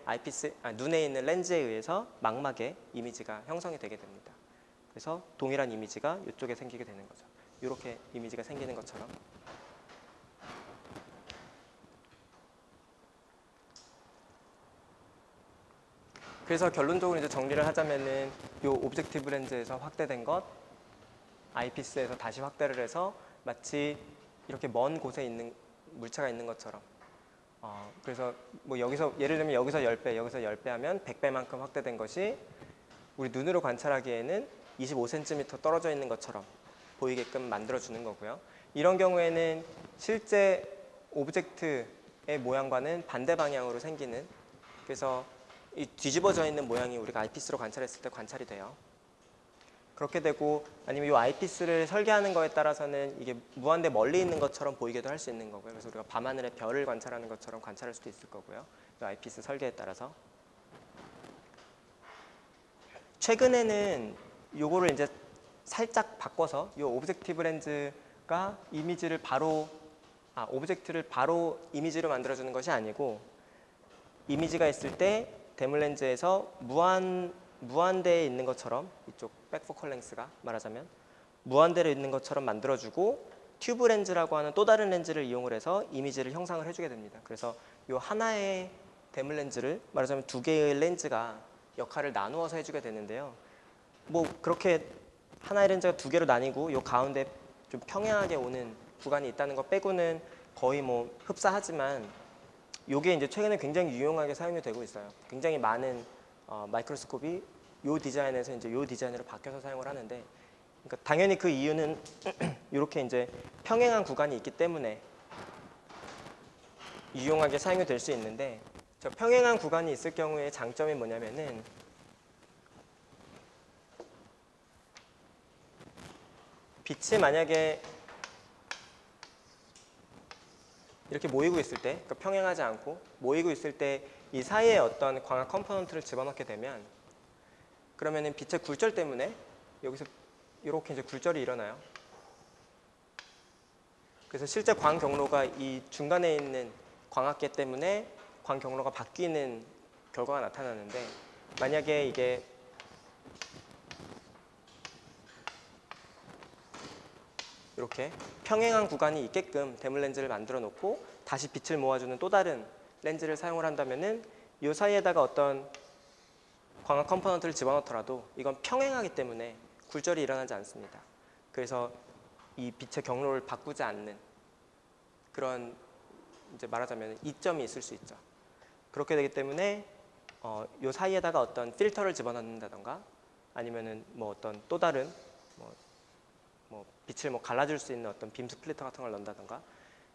눈에 있는 렌즈에 의해서 망막에 이미지가 형성이 되게 됩니다. 그래서 동일한 이미지가 이쪽에 생기게 되는 거죠. 이렇게 이미지가 생기는 것처럼. 그래서 결론적으로 이제 정리를 하자면은 이 오브젝티브 렌즈에서 확대된 것, 아이피스에서 다시 확대를 해서 마치 이렇게 먼 곳에 있는 물체가 있는 것처럼. 그래서 뭐 여기서 예를 들면 여기서 10배, 여기서 10배 하면 100배만큼 확대된 것이 우리 눈으로 관찰하기에는 25cm 떨어져 있는 것처럼 보이게끔 만들어주는 거고요. 이런 경우에는 실제 오브젝트의 모양과는 반대 방향으로 생기는 그래서 이 뒤집어져 있는 모양이 우리가 아이피스로 관찰했을 때 관찰이 돼요. 그렇게 되고 아니면 이 아이피스를 설계하는 거에 따라서는 이게 무한대 멀리 있는 것처럼 보이기도 할 수 있는 거고요. 그래서 우리가 밤하늘의 별을 관찰하는 것처럼 관찰할 수도 있을 거고요. 이 아이피스 설계에 따라서. 최근에는 요거를 이제 살짝 바꿔서 이 오브젝티브 렌즈가 이미지를 오브젝트를 바로 이미지로 만들어주는 것이 아니고 이미지가 있을 때 데몰 렌즈에서 무한대에 있는 것처럼 이쪽 백포컬 렌스가 말하자면 무한대로 있는 것처럼 만들어주고 튜브 렌즈라고 하는 또 다른 렌즈를 이용을 해서 이미지를 형상을 해주게 됩니다. 그래서 이 하나의 데몰 렌즈를 말하자면 두 개의 렌즈가 역할을 나누어서 해주게 되는데요. 뭐 그렇게 하나의 렌즈가 두 개로 나뉘고 이 가운데 좀 평행하게 오는 구간이 있다는 것 빼고는 거의 뭐 흡사하지만 이게 이제 최근에 굉장히 유용하게 사용이 되고 있어요. 굉장히 많은 마이크로스콥이 이 디자인에서 이제 이 디자인으로 바뀌어서 사용을 하는데, 그러니까 당연히 그 이유는 이렇게 이제 평행한 구간이 있기 때문에 유용하게 사용이 될 수 있는데, 저 평행한 구간이 있을 경우에 장점이 뭐냐면은 빛이 만약에 이렇게 모이고 있을 때, 그러니까 평행하지 않고 모이고 있을 때 이 사이에 어떤 광학 컴포넌트를 집어넣게 되면 그러면은 빛의 굴절 때문에 여기서 이렇게 이제 굴절이 일어나요. 그래서 실제 광 경로가 이 중간에 있는 광학계 때문에 광 경로가 바뀌는 결과가 나타나는데, 만약에 이게 이렇게 평행한 구간이 있게끔 데몰 렌즈를 만들어 놓고 다시 빛을 모아주는 또 다른 렌즈를 사용을 한다면은 이 사이에다가 어떤 광학 컴포넌트를 집어넣더라도 이건 평행하기 때문에 굴절이 일어나지 않습니다. 그래서 이 빛의 경로를 바꾸지 않는 그런 이제 말하자면 이점이 있을 수 있죠. 그렇게 되기 때문에 이 사이에다가 어떤 필터를 집어넣는다던가 아니면은 뭐 어떤 또 다른 뭐 빛을 뭐 갈라줄 수 있는 어떤 빔 스플리터 같은 걸 넣는다던가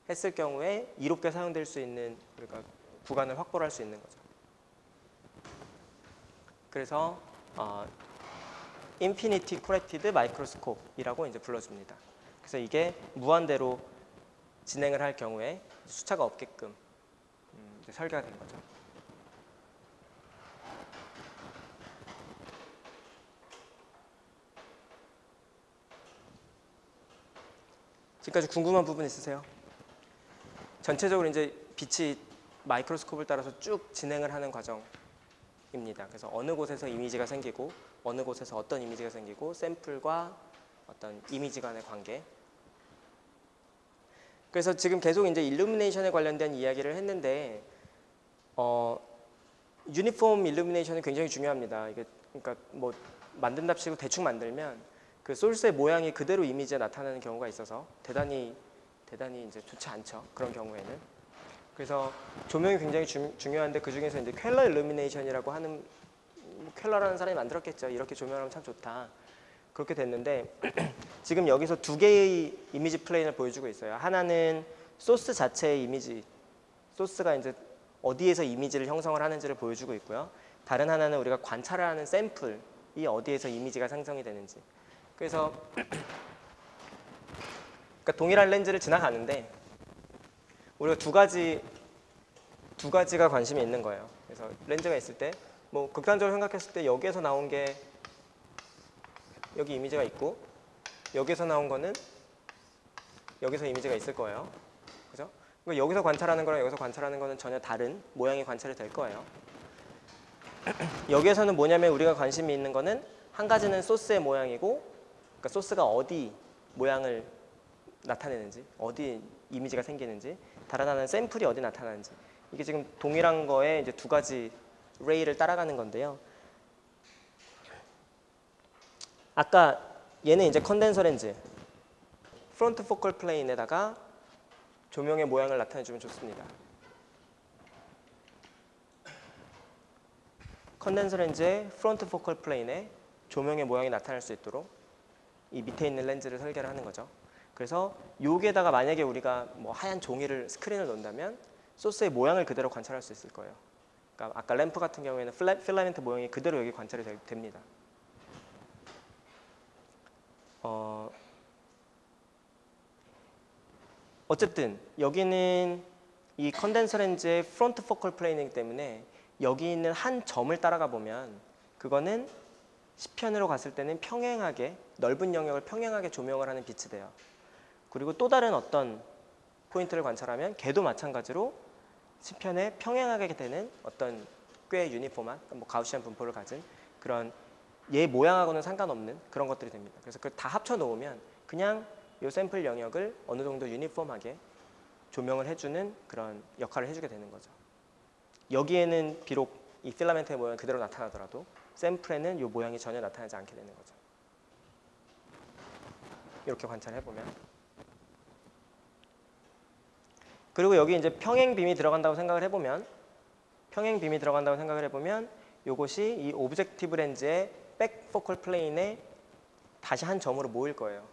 했을 경우에 이롭게 사용될 수 있는 그러니까 구간을 확보를 할 수 있는 거죠. 그래서 인피니티 코렉티드 마이크로스콥이라고 이제 불러줍니다. 그래서 이게 무한대로 진행을 할 경우에 수차가 없게끔 이제 설계가 된 거죠. 지금까지 궁금한 부분 있으세요? 전체적으로 이제 빛이 마이크로스콥을 따라서 쭉 진행을 하는 과정입니다. 그래서 어느 곳에서 이미지가 생기고 어느 곳에서 어떤 이미지가 생기고 샘플과 어떤 이미지 간의 관계. 그래서 지금 계속 이제 일루미네이션에 관련된 이야기를 했는데 유니폼 일루미네이션은 굉장히 중요합니다. 이게 그러니까 뭐 만든답시고 대충 만들면 그 소스의 모양이 그대로 이미지에 나타나는 경우가 있어서 대단히 이제 좋지 않죠. 그런 경우에는. 그래서 조명이 굉장히 중요한데 그 중에서 이제 퀼러 일루미네이션이라고 하는 퀼러라는 사람이 만들었겠죠. 이렇게 조명하면 참 좋다. 그렇게 됐는데 지금 여기서 두 개의 이미지 플레인을 보여주고 있어요. 하나는 소스 자체의 이미지, 소스가 이제 어디에서 이미지를 형성을 하는지를 보여주고 있고요. 다른 하나는 우리가 관찰을 하는 샘플이 어디에서 이미지가 생성이 되는지. 그래서 그러니까 동일한 렌즈를 지나가는데 우리가 두 가지가 관심이 있는 거예요. 그래서 렌즈가 있을 때 뭐 극단적으로 생각했을 때 여기에서 나온 게 여기 이미지가 있고 여기서 나온 거는 여기서 이미지가 있을 거예요. 그죠? 그러니까 여기서 관찰하는 거랑 여기서 관찰하는 거는 전혀 다른 모양이 관찰이 될 거예요. 여기에서는 뭐냐면 우리가 관심이 있는 거는 한 가지는 소스의 모양이고, 그러니까 소스가 어디 모양을 나타내는지, 어디 이미지가 생기는지, 다른 하나는 샘플이 어디 나타나는지. 이게 지금 동일한 거에 이제 두 가지 레이를 따라가는 건데요. 아까 얘는 이제 컨덴서 렌즈, 프론트 포컬 플레인에다가 조명의 모양을 나타내주면 좋습니다. 컨덴서 렌즈의 프론트 포컬 플레인에 조명의 모양이 나타날 수 있도록 이 밑에 있는 렌즈를 설계를 하는 거죠. 그래서 여기에다가 만약에 우리가 뭐 하얀 종이를 스크린을 놓는다면 소스의 모양을 그대로 관찰할 수 있을 거예요. 그러니까 아까 램프 같은 경우에는 필라멘트 모양이 그대로 여기 관찰이 됩니다. 어쨌든 여기는 이 컨덴서 렌즈의 프론트 포컬 플레인이기 때문에 여기 있는 한 점을 따라가 보면 그거는 시편으로 갔을 때는 평행하게, 넓은 영역을 평행하게 조명을 하는 빛이 돼요. 그리고 또 다른 어떤 포인트를 관찰하면 걔도 마찬가지로 시편에 평행하게 되는 어떤 꽤 유니폼한, 뭐 가우시안 분포를 가진 그런 얘 모양하고는 상관없는 그런 것들이 됩니다. 그래서 그걸 다 합쳐 놓으면 그냥 이 샘플 영역을 어느 정도 유니폼하게 조명을 해주는 그런 역할을 해주게 되는 거죠. 여기에는 비록 이 필라멘트의 모양이 그대로 나타나더라도 샘플에는 이 모양이 전혀 나타나지 않게 되는 거죠. 이렇게 관찰해보면. 그리고 여기 이제 평행빔이 들어간다고 생각을 해보면, 이것이 이 오브젝티브 렌즈의 백 포컬 플레인에 다시 한 점으로 모일 거예요.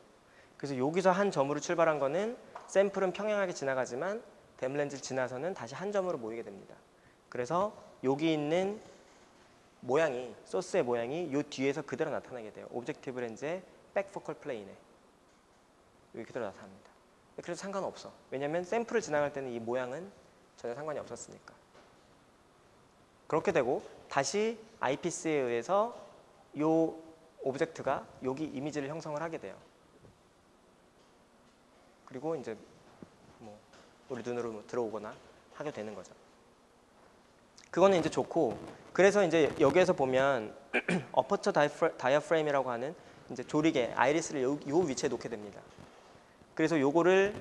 그래서 여기서 한 점으로 출발한 거는 샘플은 평행하게 지나가지만 댐 렌즈를 지나서는 다시 한 점으로 모이게 됩니다. 그래서 여기 있는 모양이, 소스의 모양이 이 뒤에서 그대로 나타나게 돼요. 오브젝티브 렌즈의 백 포컬 플레인에 여기 그대로 나타납니다. 그래서 상관없어. 왜냐하면 샘플을 지나갈 때는 이 모양은 전혀 상관이 없었으니까. 그렇게 되고 다시 아이피스에 의해서 이 오브젝트가 여기 이미지를 형성을 하게 돼요. 그리고 이제 뭐 우리 눈으로 들어오거나 하게 되는 거죠. 그거는 이제 좋고, 그래서 이제 여기에서 보면 어퍼처 다이어프레임이라고 하는 이제 조리개 아이리스를 요 위치에 놓게 됩니다. 그래서 요거를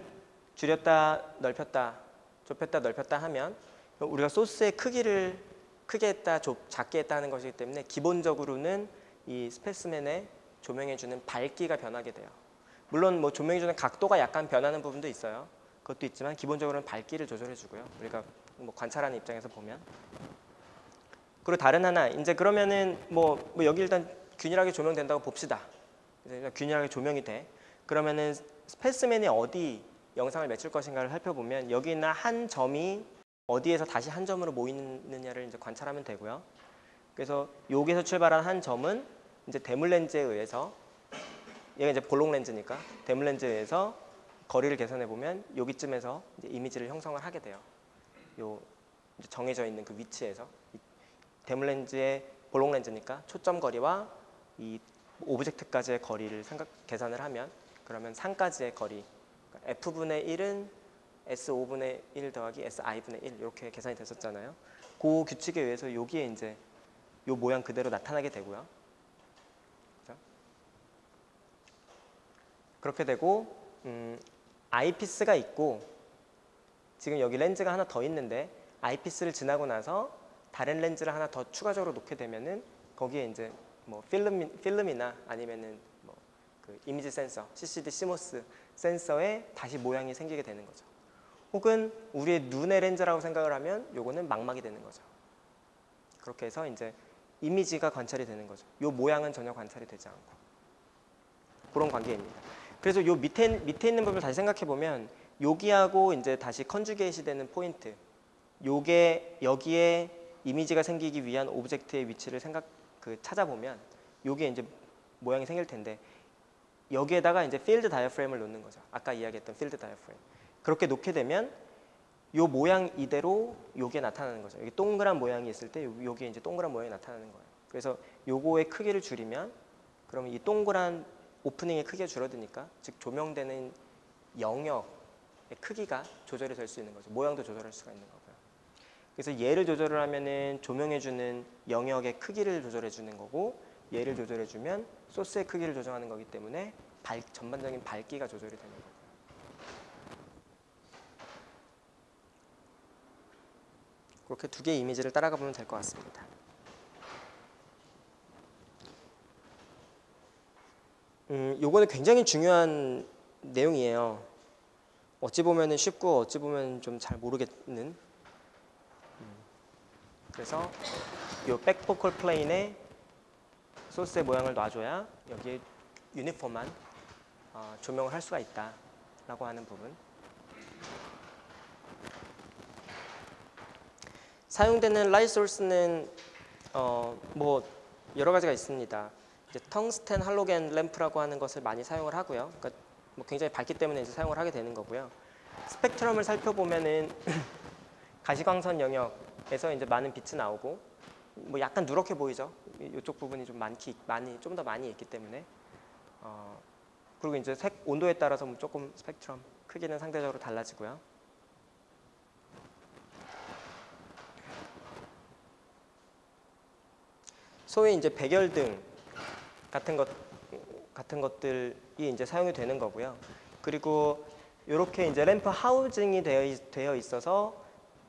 줄였다 넓혔다 좁혔다 넓혔다 하면 우리가 소스의 크기를 크게 했다 작게 했다 하는 것이기 때문에 기본적으로는 이 스페시멘에 조명해주는 밝기가 변하게 돼요. 물론 뭐 조명해주는 각도가 약간 변하는 부분도 있어요. 그것도 있지만 기본적으로는 밝기를 조절해주고요. 우리가 뭐 관찰하는 입장에서 보면. 그리고 다른 하나, 이제 그러면은 뭐 여기 일단 균일하게 조명된다고 봅시다. 이제 균일하게 조명이 돼. 그러면은 스페시멘이 어디 영상을 맺힐 것인가를 살펴보면 여기 있는 한 점이 어디에서 다시 한 점으로 모이느냐를 이제 관찰하면 되고요. 그래서 여기서 출발한 한 점은 이제 대물 렌즈에 의해서, 얘가 이제 볼록 렌즈니까 대물 렌즈에 의해서 거리를 계산해 보면 여기쯤에서 이제 이미지를 형성을 하게 돼요. 요 이제 정해져 있는 그 위치에서 대물 렌즈의 볼록 렌즈니까 초점 거리와 이 오브젝트까지의 거리를 계산을 하면, 그러면 상까지의 거리, 그러니까 F분의 1은 S5분의 1 더하기 SI분의 1 이렇게 계산이 됐었잖아요. 그 규칙에 의해서 여기에 이제 요 모양 그대로 나타나게 되고요. 그렇죠? 그렇게 되고 아이피스가 있고, 지금 여기 렌즈가 하나 더 있는데 아이피스를 지나고 나서 다른 렌즈를 하나 더 추가적으로 놓게 되면은 거기에 이제 뭐 필름이나 아니면은 뭐 그 이미지 센서, CCD, CMOS 센서에 다시 모양이 생기게 되는 거죠. 혹은 우리의 눈의 렌즈라고 생각을 하면 요거는 망막이 되는 거죠. 그렇게 해서 이제 이미지가 관찰이 되는 거죠. 요 모양은 전혀 관찰이 되지 않고. 그런 관계입니다. 그래서 요 밑에 있는 부분을 다시 생각해 보면 여기하고 이제 다시 컨주게이시 되는 포인트, 요게 여기에 이미지가 생기기 위한 오브젝트의 위치를 찾아보면 요게 이제 모양이 생길 텐데, 여기에다가 이제 필드 다이어프레임을 놓는 거죠. 아까 이야기했던 필드 다이어프레임. 그렇게 놓게 되면 요 모양 이대로 요게 나타나는 거죠. 여기 동그란 모양이 있을 때 요게 이제 동그란 모양이 나타나는 거예요. 그래서 요거의 크기를 줄이면 그러면 이 동그란 오프닝의 크기가 줄어드니까, 즉 조명되는 영역의 크기가 조절이 될 수 있는 거죠. 모양도 조절할 수가 있는 거고요. 그래서 얘를 조절을 하면은 조명해주는 영역의 크기를 조절해주는 거고, 얘를 조절해주면 소스의 크기를 조정하는 거기 때문에 전반적인 밝기가 조절이 되는 거고요. 그렇게 두 개의 이미지를 따라가 보면 될 것 같습니다. 요거는 굉장히 중요한 내용이에요. 어찌 보면은 쉽고 어찌 보면 좀 잘 모르겠는. 그래서 요 백포컬 플레인에 소스의 모양을 놔줘야 여기에 유니폼한 조명을 할 수가 있다라고 하는 부분. 사용되는 라이트 소스는 뭐 여러 가지가 있습니다. 이제 텅스텐 할로겐 램프라고 하는 것을 많이 사용을 하고요. 그러니까 뭐 굉장히 밝기 때문에 이제 사용을 하게 되는 거고요. 스펙트럼을 살펴보면은 가시광선 영역에서 이제 많은 빛이 나오고, 뭐 약간 누렇게 보이죠. 이쪽 부분이 좀 좀 더 많이 있기 때문에. 그리고 이제 색 온도에 따라서 조금 스펙트럼 크기는 상대적으로 달라지고요. 소위 이제 백열등 같은 것들이 이제 사용이 되는 거고요. 그리고 이렇게 이제 램프 하우징이 되어 있어서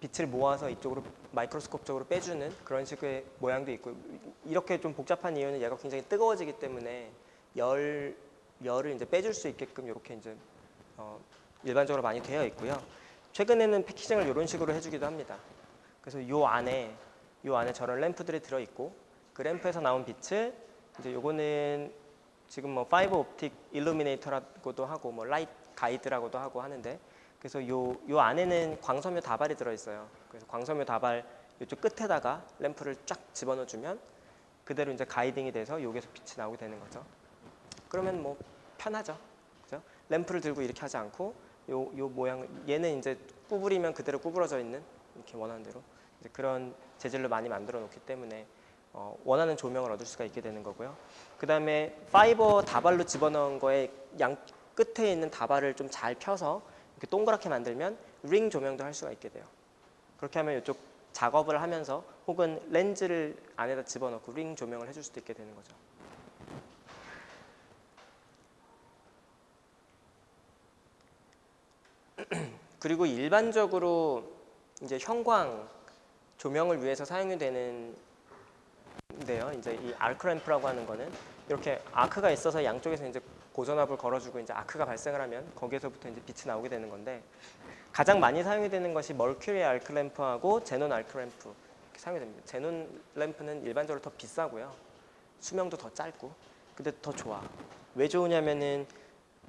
빛을 모아서 이쪽으로 마이크로스콥적으로 빼주는 그런 식의 모양도 있고, 이렇게 좀 복잡한 이유는 얘가 굉장히 뜨거워지기 때문에 열을 이제 빼줄 수 있게끔 이렇게 이제 일반적으로 많이 되어 있고요. 최근에는 패키징을 이런 식으로 해주기도 합니다. 그래서 요 안에 저런 램프들이 들어 있고, 그 램프에서 나온 빛을 이제 요거는 지금 뭐 파이버 옵틱 일루미네이터라고도 하고 뭐 라이트 가이드라고도 하고 하는데, 그래서 요 안에는 광섬유 다발이 들어 있어요. 그래서 광섬유 다발 이쪽 끝에다가 램프를 쫙 집어넣어 주면 그대로 이제 가이딩이 돼서 여기서 빛이 나오게 되는 거죠. 그러면 뭐 편하죠. 그죠? 램프를 들고 이렇게 하지 않고 요 모양, 얘는 이제 구부리면 그대로 구부러져 있는, 이렇게 원하는 대로 이제 그런 재질로 많이 만들어 놓기 때문에 원하는 조명을 얻을 수가 있게 되는 거고요. 그 다음에 파이버 다발로 집어넣은 거에 양 끝에 있는 다발을 좀 잘 펴서 이렇게 동그랗게 만들면 링 조명도 할 수가 있게 돼요. 그렇게 하면 이쪽 작업을 하면서 혹은 렌즈를 안에다 집어넣고 링 조명을 해줄 수도 있게 되는 거죠. 그리고 일반적으로 이제 형광 조명을 위해서 사용이 되는 데요. 이제 이 아크 램프라고 하는 거는 이렇게 아크가 있어서 양쪽에서 이제 고전압을 걸어주고 이제 아크가 발생을 하면 거기에서부터 이제 빛이 나오게 되는 건데, 가장 많이 사용이 되는 것이 머큐리 아크 램프하고 제논 아크 램프 이렇게 사용이 됩니다. 제논 램프는 일반적으로 더 비싸고요. 수명도 더 짧고, 근데 더 좋아. 왜 좋으냐면은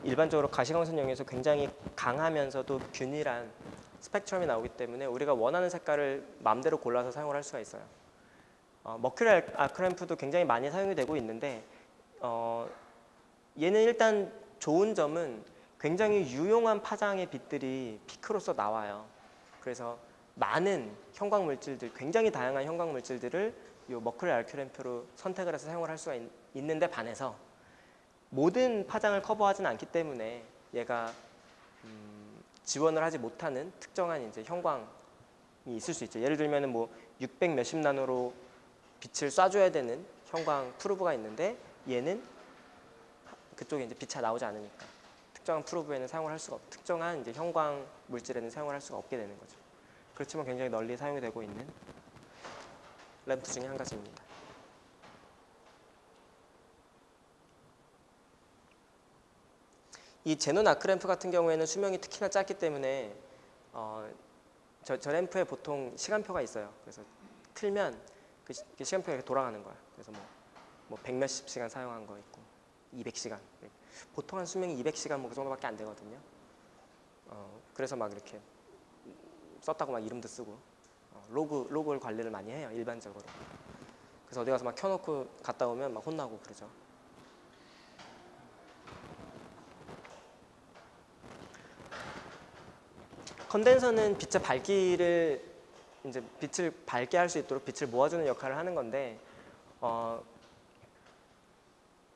일반적으로 가시광선용에서 굉장히 강하면서도 균일한 스펙트럼이 나오기 때문에 우리가 원하는 색깔을 마음대로 골라서 사용을 할 수가 있어요. 머큐리 아크 램프도 굉장히 많이 사용이 되고 있는데, 얘는 일단 좋은 점은 굉장히 유용한 파장의 빛들이 피크로서 나와요. 그래서 많은 형광 물질들, 굉장히 다양한 형광 물질들을 이 머큐리 아크 램프로 선택을 해서 사용을 할 수가 있는데 반해서 모든 파장을 커버하지는 않기 때문에 얘가 지원을 하지 못하는 특정한 이제 형광이 있을 수 있죠. 예를 들면은 뭐 600 몇십 나노로 빛을 쏴줘야 되는 형광 프루브가 있는데, 얘는 그쪽에 이제 빛이 나오지 않으니까 특정한 프루브에는 사용을 할 수가 특정한 이제 형광 물질에는 사용을 할 수가 없게 되는 거죠. 그렇지만 굉장히 널리 사용이 되고 있는 램프 중에 한 가지입니다. 이 제논 아크 램프 같은 경우에는 수명이 특히나 짧기 때문에 저 램프에 보통 시간표가 있어요. 그래서 틀면 그 시간표가 이렇게 돌아가는 거야. 그래서 뭐 100 몇십 시간 사용한 거 있고 200시간. 보통 한 수명이 200시간 뭐 그 정도밖에 안 되거든요. 그래서 막 이렇게 썼다고 막 이름도 쓰고 로그를 관리를 많이 해요, 일반적으로. 그래서 어디 가서 막 켜놓고 갔다 오면 막 혼나고 그러죠. 컨덴서는 빛의 밝기를 이제 빛을 밝게 할 수 있도록 빛을 모아주는 역할을 하는 건데,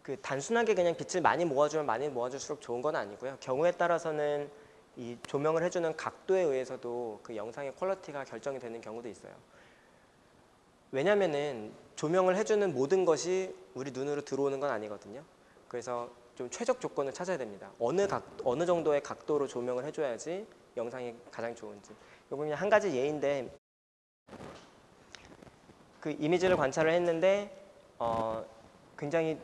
그 단순하게 그냥 빛을 많이 모아주면 많이 모아줄수록 좋은 건 아니고요. 경우에 따라서는 이 조명을 해주는 각도에 의해서도 그 영상의 퀄리티가 결정이 되는 경우도 있어요. 왜냐면은 조명을 해주는 모든 것이 우리 눈으로 들어오는 건 아니거든요. 그래서 좀 최적 조건을 찾아야 됩니다. 어느 정도의 각도로 조명을 해줘야지 영상이 가장 좋은지. 이거 그냥 한 가지 예인데, 그 이미지를 관찰을 했는데 굉장히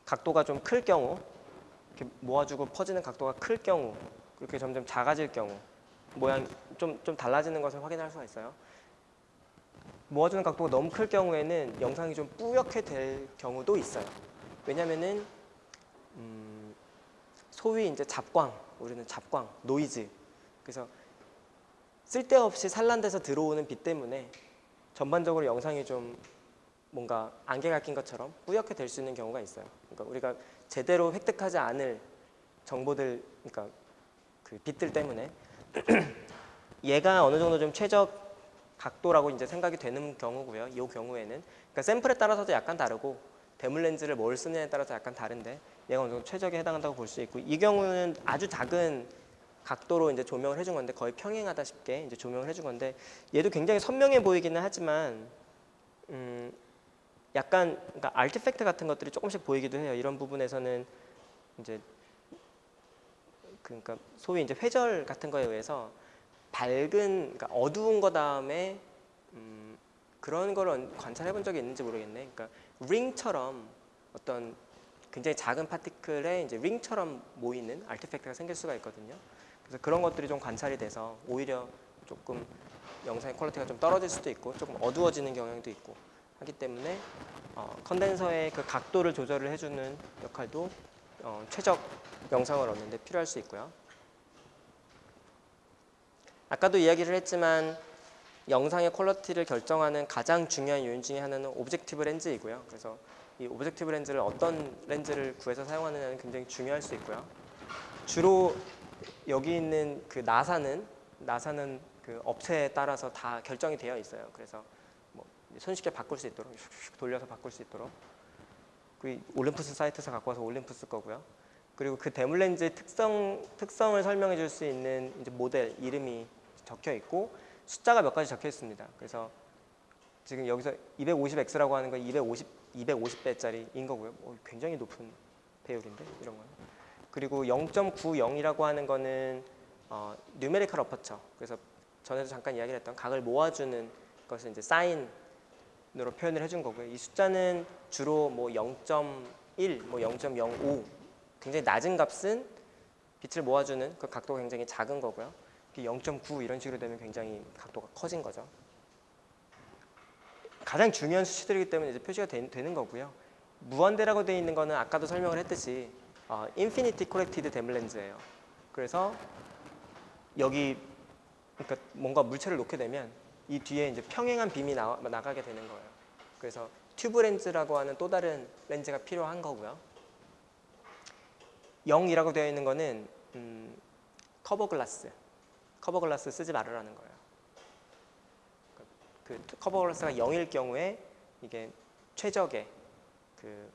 각도가 좀 클 경우, 이렇게 모아주고 퍼지는 각도가 클 경우, 그렇게 점점 작아질 경우, 모양 좀 달라지는 것을 확인할 수가 있어요. 모아주는 각도가 너무 클 경우에는 영상이 좀 뿌옇게 될 경우도 있어요. 왜냐면은 소위 이제 잡광, 우리는 잡광, 노이즈. 그래서 쓸데없이 산란돼서 들어오는 빛 때문에 전반적으로 영상이 좀 뭔가 안개가 낀 것처럼 뿌옇게 될 수 있는 경우가 있어요. 그러니까 우리가 제대로 획득하지 않을 정보들, 그러니까 그 빛들 때문에 얘가 어느 정도 좀 최적 각도라고 이제 생각이 되는 경우고요. 이 경우에는 그러니까 샘플에 따라서도 약간 다르고 대물 렌즈를 뭘 쓰느냐에 따라서 약간 다른데 얘가 어느 정도 최적에 해당한다고 볼 수 있고, 이 경우는 아주 작은 각도로 이제 조명을 해준 건데 거의 평행하다 싶게 이제 조명을 해준 건데 얘도 굉장히 선명해 보이기는 하지만 약간 그러니까 아티팩트 같은 것들이 조금씩 보이기도 해요. 이런 부분에서는 이제 그러니까 소위 이제 회절 같은 거에 의해서 밝은, 그러니까 어두운 거 다음에 그런 걸 관찰해 본 적이 있는지 모르겠네. 그러니까 링처럼 어떤 굉장히 작은 파티클에 이제 링처럼 모이는 아티팩트가 생길 수가 있거든요. 그래서 그런 것들이 좀 관찰이 돼서 오히려 조금 영상의 퀄리티가 좀 떨어질 수도 있고 조금 어두워지는 경향도 있고 하기 때문에 컨덴서의 그 각도를 조절을 해주는 역할도 최적 영상을 얻는 데 필요할 수 있고요. 아까도 이야기를 했지만 영상의 퀄리티를 결정하는 가장 중요한 요인 중에 하나는 오브젝티브 렌즈이고요. 그래서 이 오브젝티브 렌즈를 어떤 렌즈를 구해서 사용하느냐는 굉장히 중요할 수 있고요. 주로 여기 있는 그 나사는 그 업체에 따라서 다 결정이 되어 있어요. 그래서 뭐 손쉽게 바꿀 수 있도록 돌려서 바꿀 수 있도록. 그 올림푸스 사이트에서 갖고 와서 올림푸스 거고요. 그리고 그 대물 렌즈의 특성을 설명해 줄 수 있는 이제 모델 이름이 적혀 있고 숫자가 몇 가지 적혀 있습니다. 그래서 지금 여기서 250X라고 하는 건 250배짜리인 거고요. 굉장히 높은 배율인데 이런 거는. 그리고 0.90이라고 하는 거는 뉴메리컬 어퍼처. 그래서 전에도 잠깐 이야기를 했던 각을 모아주는 것을 이제 사인으로 표현을 해준 거고요. 이 숫자는 주로 뭐 0.1, 뭐 0.05 굉장히 낮은 값은 빛을 모아주는 그 각도가 굉장히 작은 거고요. 0.9 이런 식으로 되면 굉장히 각도가 커진 거죠. 가장 중요한 수치들이기 때문에 이제 표시가 되는 거고요. 무한대라고 되어 있는 거는 아까도 설명을 했듯이 인피니티 코렉티드 데물 렌즈예요. 그래서 여기 그러니까 뭔가 물체를 놓게 되면 이 뒤에 이제 평행한 빔이 나가게 되는 거예요. 그래서 튜브 렌즈라고 하는 또 다른 렌즈가 필요한 거고요. 0이라고 되어 있는 거는 커버 글라스 쓰지 말으라는 거예요. 그 커버 글라스가 0일 경우에 이게 최적의 그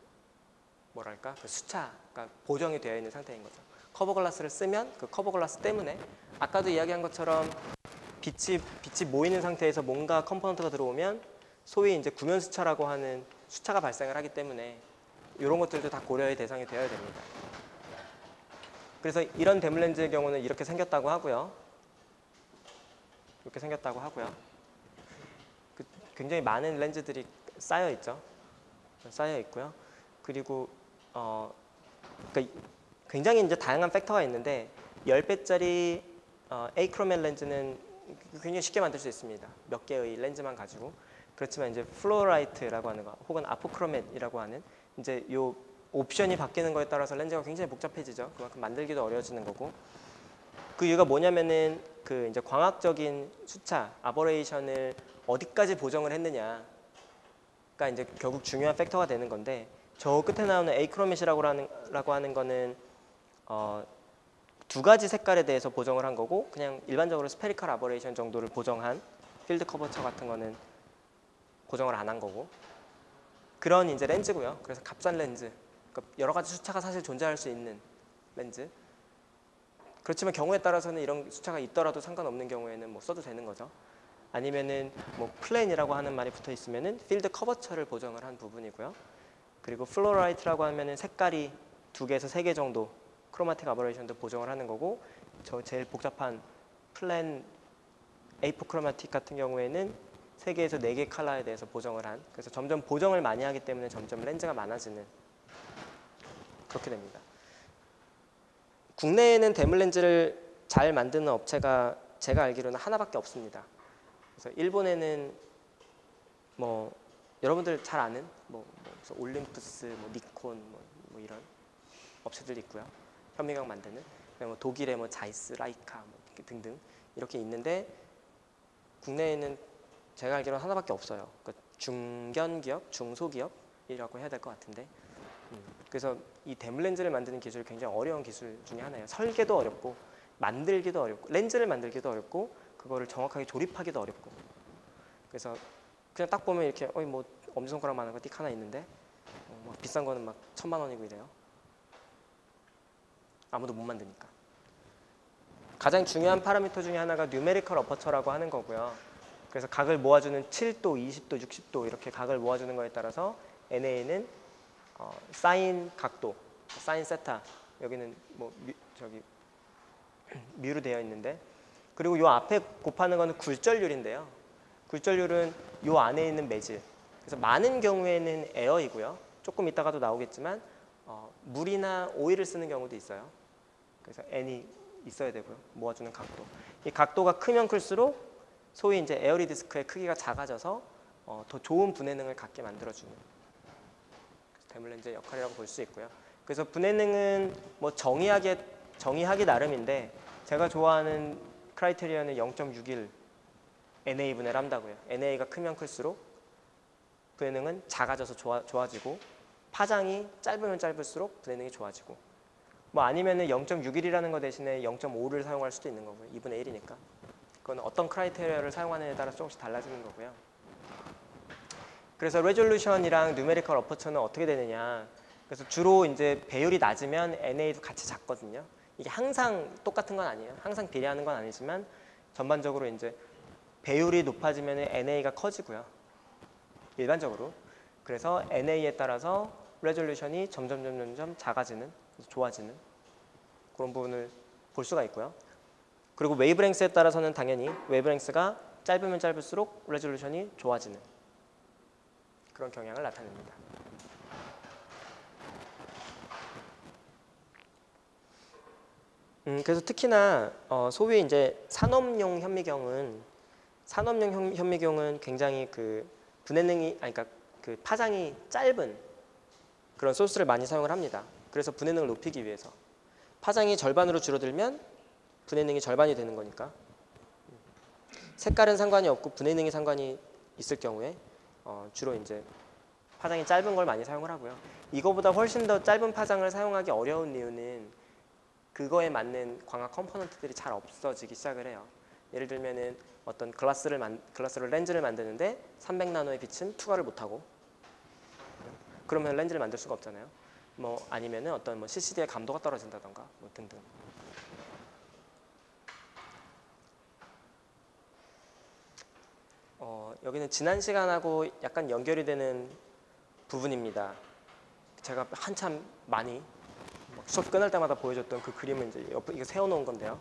뭐랄까 그 수차가 보정이 되어 있는 상태인 거죠. 커버 글라스를 쓰면 그 커버 글라스 때문에 아까도 이야기한 것처럼 빛이 모이는 상태에서 뭔가 컴포넌트가 들어오면 소위 이제 구면 수차라고 하는 수차가 발생을 하기 때문에 이런 것들도 다 고려의 대상이 되어야 됩니다. 그래서 이런 데물 렌즈의 경우는 이렇게 생겼다고 하고요. 이렇게 생겼다고 하고요. 굉장히 많은 렌즈들이 쌓여 있죠. 쌓여 있고요. 그리고 그러니까 굉장히 이제 다양한 팩터가 있는데 10배짜리 에이크로멜 렌즈는 굉장히 쉽게 만들 수 있습니다. 몇 개의 렌즈만 가지고. 그렇지만 이제 플로라이트라고 하는 거 혹은 아포크로멧이라고 하는 이제 요 옵션이 바뀌는 거에 따라서 렌즈가 굉장히 복잡해지죠. 그만큼 만들기도 어려워지는 거고. 그 이유가 뭐냐면은 그 이제 광학적인 수차, 아버레이션을 어디까지 보정을 했느냐가 이제 결국 중요한 팩터가 되는 건데 저 끝에 나오는 에이크로멧이라고 하는 거는 두 가지 색깔에 대해서 보정을 한 거고 그냥 일반적으로 스페리컬 아버레이션 정도를 보정한 필드 커버처 같은 거는 보정을 안 한 거고 그런 이제 렌즈고요. 그래서 값싼 렌즈. 그러니까 여러 가지 수차가 사실 존재할 수 있는 렌즈. 그렇지만 경우에 따라서는 이런 수차가 있더라도 상관없는 경우에는 뭐 써도 되는 거죠. 아니면은 뭐 플랜이라고 하는 말이 붙어 있으면은 필드 커버처를 보정을 한 부분이고요. 그리고 플로라이트라고 하면은 색깔이 2개에서 3개 정도 크로마틱 아버레이션도 보정을 하는 거고, 저 제일 복잡한 플랜 A4 크로마틱 같은 경우에는 3개에서 4개 컬러에 대해서 보정을 한, 그래서 점점 보정을 많이 하기 때문에 점점 렌즈가 많아지는, 그렇게 됩니다. 국내에는 데물 렌즈를 잘 만드는 업체가 제가 알기로는 하나밖에 없습니다. 그래서 일본에는 뭐 여러분들 잘 아는 뭐 올림푸스, 뭐 니콘 뭐 이런 업체들이 있고요. 현미경 만드는. 뭐 독일의 뭐 자이스, 라이카 뭐 등등 이렇게 있는데, 국내에는 제가 알기로는 하나밖에 없어요. 그러니까 중견기업, 중소기업이라고 해야 될 것 같은데, 그래서 이 데물 렌즈를 만드는 기술이 굉장히 어려운 기술 중에 하나예요. 설계도 어렵고 만들기도 어렵고 렌즈를 만들기도 어렵고 그거를 정확하게 조립하기도 어렵고. 그래서 그냥 딱 보면 이렇게 뭐 엄지손가락만한 거 띡 하나 있는데 막 비싼 거는 막 1000만 원이고 이래요. 아무도 못 만드니까. 가장 중요한 파라미터 중에 하나가 뉴메리컬 어퍼처라고 하는 거고요. 그래서 각을 모아주는 7도, 20도, 60도 이렇게 각을 모아주는 거에 따라서 NA는 사인 각도, 사인 세타, 여기는 뭐 뮤로 되어 있는데, 그리고 요 앞에 곱하는 거는 굴절률인데요. 굴절률은 요 안에 있는 매질. 그래서 많은 경우에는 에어이고요. 조금 이따가도 나오겠지만 물이나 오일을 쓰는 경우도 있어요. 그래서 N이 있어야 되고요. 모아주는 각도. 이 각도가 크면 클수록 소위 이제 에어리 디스크의 크기가 작아져서 더 좋은 분해능을 갖게 만들어주는 데물 렌즈의 역할이라고 볼 수 있고요. 그래서 분해능은 뭐 정의하기 나름인데, 제가 좋아하는 크라이테리어는 0.61 NA분의 람다고요. NA가 크면 클수록 분해능은 작아져서 좋아지고, 파장이 짧으면 짧을수록 분해능이 좋아지고, 뭐 아니면은 0.61이라는 거 대신에 0.5를 사용할 수도 있는 거고요. 2분의 1이니까. 그건 어떤 크라이테리어를 사용하느냐에 따라 조금씩 달라지는 거고요. 그래서 레졸루션이랑 뉴메리컬 어퍼처는 어떻게 되느냐. 그래서 주로 이제 배율이 낮으면 NA도 같이 작거든요. 이게 항상 똑같은 건 아니에요. 항상 비례하는 건 아니지만 전반적으로 이제 배율이 높아지면 NA가 커지고요. 일반적으로. 그래서 NA에 따라서 레졸루션이 점점 작아지는, 좋아지는 그런 부분을 볼 수가 있고요. 그리고 웨이브랭스에 따라서는 당연히 웨이브랭스가 짧으면 짧을수록 레졸루션이 좋아지는 그런 경향을 나타냅니다. 그래서 특히나 소위 이제 산업용 현미경은 굉장히 그 분해능이, 그러니까 그 파장이 짧은 그런 소스를 많이 사용을 합니다. 그래서 분해능을 높이기 위해서. 파장이 절반으로 줄어들면 분해능이 절반이 되는 거니까. 색깔은 상관이 없고 분해능이 상관이 있을 경우에 주로 이제 파장이 짧은 걸 많이 사용을 하고요. 이거보다 훨씬 더 짧은 파장을 사용하기 어려운 이유는 그거에 맞는 광학 컴포넌트들이 잘 없어지기 시작을 해요. 예를 들면은 어떤 글라스로 렌즈를 만드는데 300나노의 빛은 투과를 못하고, 그러면 렌즈를 만들 수가 없잖아요. 뭐 아니면은 어떤 뭐 CCD의 감도가 떨어진다던가 뭐 등등. 여기는 지난 시간하고 약간 연결이 되는 부분입니다. 제가 한참 많이 수업 끝날 때마다 보여줬던 그 그림을 이제 이거 세워놓은 건데요.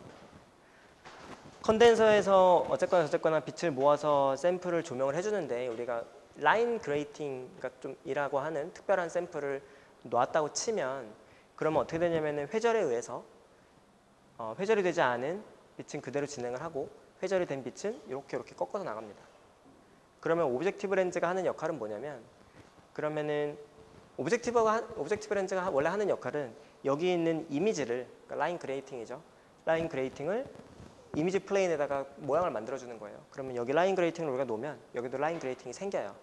컨덴서에서 어쨌거나 빛을 모아서 샘플을 조명을 해주는데, 우리가 라인 그레이팅가 좀 이라고 하는 특별한 샘플을 놨다고 치면, 그러면 어떻게 되냐면은 회절에 의해서 회절이 되지 않은 빛은 그대로 진행을 하고, 회절이 된 빛은 이렇게 꺾어서 나갑니다. 그러면 오브젝티브 렌즈가 하는 역할은 뭐냐면, 그러면은 오브젝티브 렌즈가 원래 하는 역할은 여기 있는 이미지를, 그러니까 라인 그레이팅이죠. 라인 그레이팅을 이미지 플레인에다가 모양을 만들어주는 거예요. 그러면 여기 라인 그레이팅을 우리가 놓으면 여기도 라인 그레이팅이 생겨요.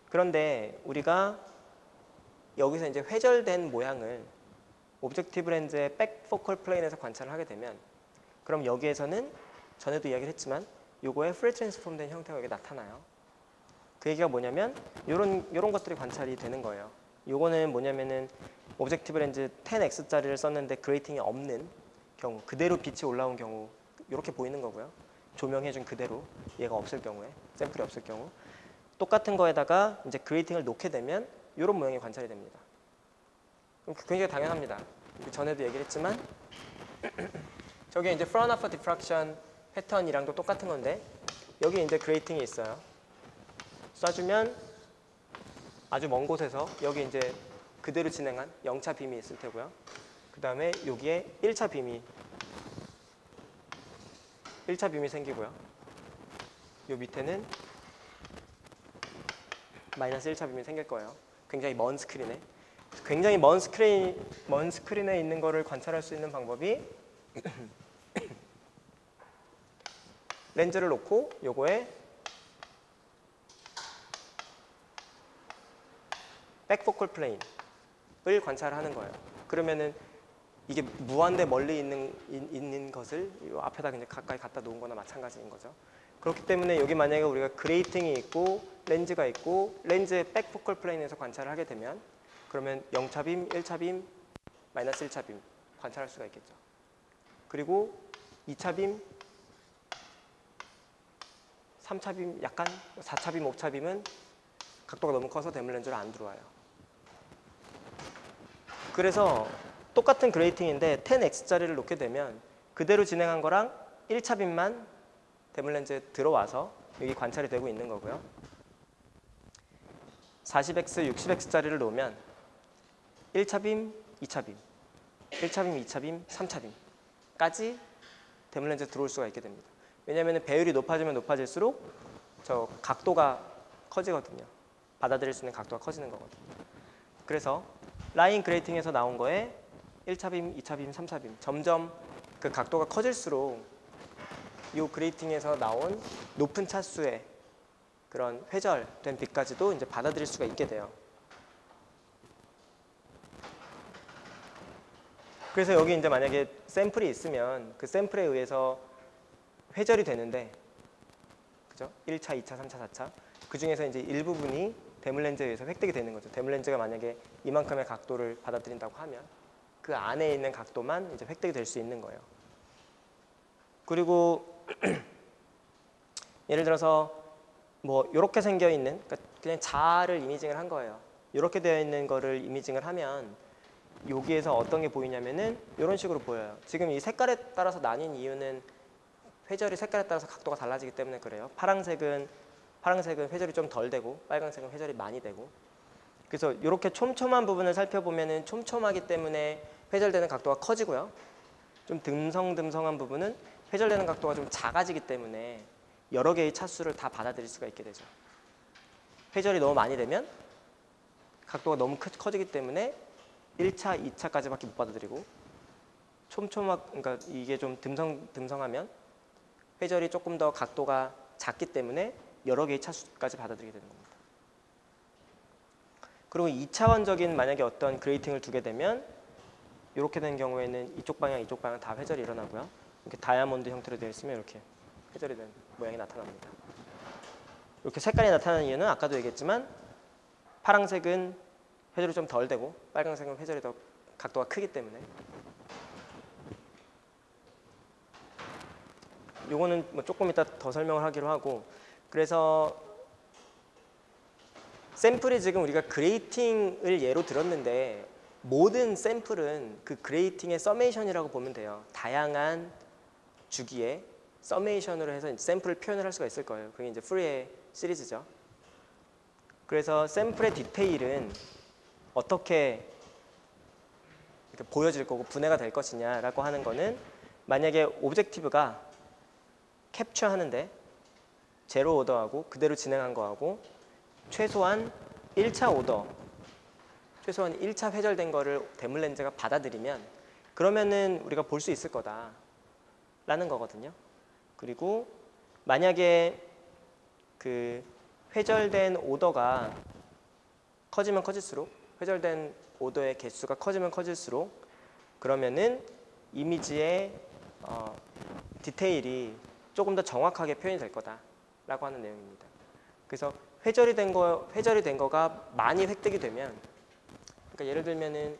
그런데 우리가 여기서 이제 회절된 모양을 오브젝티브 렌즈의 백 포컬 플레인에서 관찰을 하게 되면, 그럼 여기에서는 전에도 이야기를 했지만 요거의 프리 트랜스폼 된 형태가 여기 나타나요. 그 얘기가 뭐냐면 요런 것들이 관찰이 되는 거예요. 요거는 뭐냐면은 오브젝티브 렌즈 10x짜리를 썼는데 그레이팅이 없는 경우, 그대로 빛이 올라온 경우 이렇게 보이는 거고요. 조명해준 그대로 얘가 없을 경우에, 샘플이 없을 경우 똑같은 거에다가 이제 그레이팅을 놓게 되면 이런 모양이 관찰이 됩니다. 그럼 굉장히 당연합니다. 전에도 얘기를 했지만 저게 이제 프라운호퍼 디프락션 패턴이랑도 똑같은 건데 여기 이제 그레이팅이 있어요. 쏴주면 아주 먼 곳에서 여기 이제 그대로 진행한 0차 빔이 있을 테고요. 그 다음에 여기에 1차 빔이 생기고요. 요 밑에는 마이너스 1차 빔이 생길 거예요. 굉장히 먼 스크린에. 굉장히 먼 스크린에 있는 거를 관찰할 수 있는 방법이 렌즈를 놓고 요거에 백포컬 플레인을 관찰하는 거예요. 그러면은 이게 무한대 멀리 있는 것을 이 앞에다 그냥 가까이 갖다 놓은 거나 마찬가지인 거죠. 그렇기 때문에 여기 만약에 우리가 그레이팅이 있고 렌즈가 있고 렌즈의 백포컬 플레인에서 관찰을 하게 되면 그러면 0차 빔, 1차 빔, 마이너스 1차 빔 관찰할 수가 있겠죠. 그리고 2차 빔, 3차 빔 약간, 4차 빔, 5차 빔은 각도가 너무 커서 대물 렌즈로 안 들어와요. 그래서 똑같은 그레이팅인데 10x짜리를 놓게 되면 그대로 진행한 거랑 1차 빔만 대물 렌즈에 들어와서 여기 관찰이 되고 있는 거고요. 40x, 60x짜리를 놓으면 1차 빔, 2차 빔, 1차 빔, 2차 빔, 3차 빔까지 대물 렌즈에 들어올 수가 있게 됩니다. 왜냐하면 배율이 높아지면 높아질수록 저 각도가 커지거든요. 받아들일 수 있는 각도가 커지는 거거든요. 그래서 라인 그레이팅에서 나온 거에 1차 빔, 2차 빔, 3차 빔 점점 그 각도가 커질수록 이 그레이팅에서 나온 높은 차수의 그런 회절된 빛까지도 이제 받아들일 수가 있게 돼요. 그래서 여기 이제 만약에 샘플이 있으면 그 샘플에 의해서 회절이 되는데, 그죠? 1차, 2차, 3차, 4차 그 중에서 이제 일부분이 대물 렌즈에 의해서 획득이 되는 거죠. 대물 렌즈가 만약에 이만큼의 각도를 받아들인다고 하면 그 안에 있는 각도만 이제 획득이 될 수 있는 거예요. 그리고 예를 들어서 뭐 이렇게 생겨 있는, 그러니까 그냥 자를 이미징을 한 거예요. 이렇게 되어 있는 거를 이미징을 하면 여기에서 어떤 게 보이냐면은 이런 식으로 보여요. 지금 이 색깔에 따라서 나뉜 이유는 회절이 색깔에 따라서 각도가 달라지기 때문에 그래요. 파란색은 회절이 좀 덜 되고 빨간색은 회절이 많이 되고. 그래서 이렇게 촘촘한 부분을 살펴보면은 촘촘하기 때문에 회절되는 각도가 커지고요. 좀 듬성듬성한 부분은 회절되는 각도가 좀 작아지기 때문에 여러 개의 차수를 다 받아들일 수가 있게 되죠. 회절이 너무 많이 되면 각도가 너무 커지기 때문에 1차, 2차까지밖에 못 받아들이고, 그러니까 이게 좀 듬성하면 회절이 조금 더 각도가 작기 때문에 여러 개의 차수까지 받아들이게 되는 겁니다. 그리고 2차원적인 만약에 어떤 그레이팅을 두게 되면 이렇게 된 경우에는 이쪽 방향 다 회절이 일어나고요. 이렇게 다이아몬드 형태로 되어 있으면 이렇게 회절이 된 모양이 나타납니다. 이렇게 색깔이 나타나는 이유는 아까도 얘기했지만 파란색은 회절이 좀 덜 되고 빨간색은 회절이 더 각도가 크기 때문에. 요거는 뭐 조금 이따 더 설명을 하기로 하고, 그래서 샘플이 지금 우리가 그레이팅을 예로 들었는데 모든 샘플은 그 그레이팅의 서메이션이라고 보면 돼요. 다양한 주기에 서메이션으로 해서 샘플을 표현을 할 수가 있을 거예요. 그게 이제 푸리에 시리즈죠. 그래서 샘플의 디테일은 어떻게 이렇게 보여질 거고 분해가 될 것이냐라고 하는 거는, 만약에 오브젝티브가 캡처하는데 제로 오더하고 그대로 진행한 거하고 최소한 1차 오더, 최소한 1차 회절된 거를 대물 렌즈가 받아들이면 그러면은 우리가 볼 수 있을 거다라는 거거든요. 그리고 만약에 그 회절된 오더가 커지면 커질수록, 회절된 오더의 개수가 커지면 커질수록 그러면은 이미지의 디테일이 조금 더 정확하게 표현이 될 거다라고 하는 내용입니다. 그래서 회절이 된 거가 많이 획득이 되면 그러니까 예를 들면은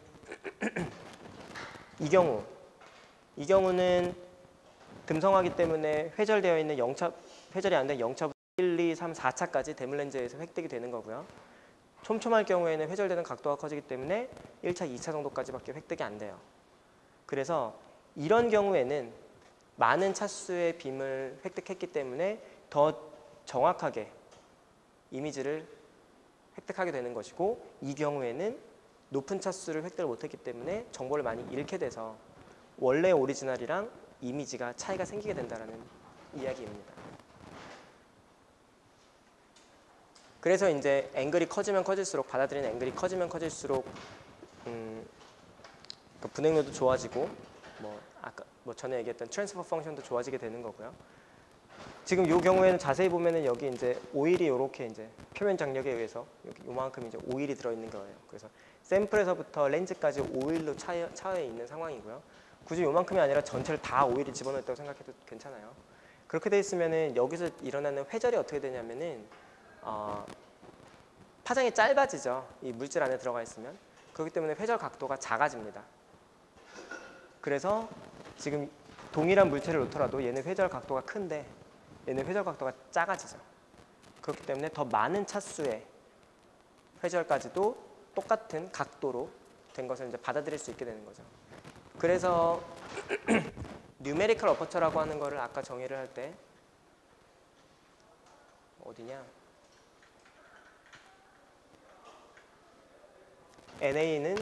이 경우는 듬성하기 때문에 회절되어 있는 회절이 안 된 0차부터 1, 2, 3, 4차까지 대물렌즈에서 획득이 되는 거고요. 촘촘할 경우에는 회절되는 각도가 커지기 때문에 1차, 2차 정도까지밖에 획득이 안 돼요. 그래서 이런 경우에는 많은 차수의 빔을 획득했기 때문에 더 정확하게 이미지를 획득하게 되는 것이고, 이 경우에는 높은 차수를 획득을 못했기 때문에 정보를 많이 잃게 돼서 원래 오리지널이랑 이미지가 차이가 생기게 된다는 이야기입니다. 그래서 이제 앵글이 커지면 커질수록, 받아들이는 앵글이 커지면 커질수록 분해도도 좋아지고, 아까 전에 얘기했던 트랜스퍼 펑션도 좋아지게 되는 거고요. 지금 이 경우에는 자세히 보면은 여기 이제 오일이 이렇게 이제 표면 장력에 의해서 여기 요만큼 이제 오일이 들어 있는 거예요. 그래서 샘플에서부터 렌즈까지 오일로 차여 있는 상황이고요. 굳이 요만큼이 아니라 전체를 다 오일이 집어넣었다고 생각해도 괜찮아요. 그렇게 돼 있으면은 여기서 일어나는 회절이 어떻게 되냐면은 파장이 짧아지죠. 이 물질 안에 들어가 있으면. 그렇기 때문에 회절 각도가 작아집니다. 그래서 지금 동일한 물체를 놓더라도 얘는 회절 각도가 큰데 얘는 회절 각도가 작아지죠. 그렇기 때문에 더 많은 차수의 회절까지도 똑같은 각도로 된 것을 이제 받아들일 수 있게 되는 거죠. 그래서 뉴메리컬 어퍼처라고 하는 거를 아까 정의를 할 때 어디냐? NA는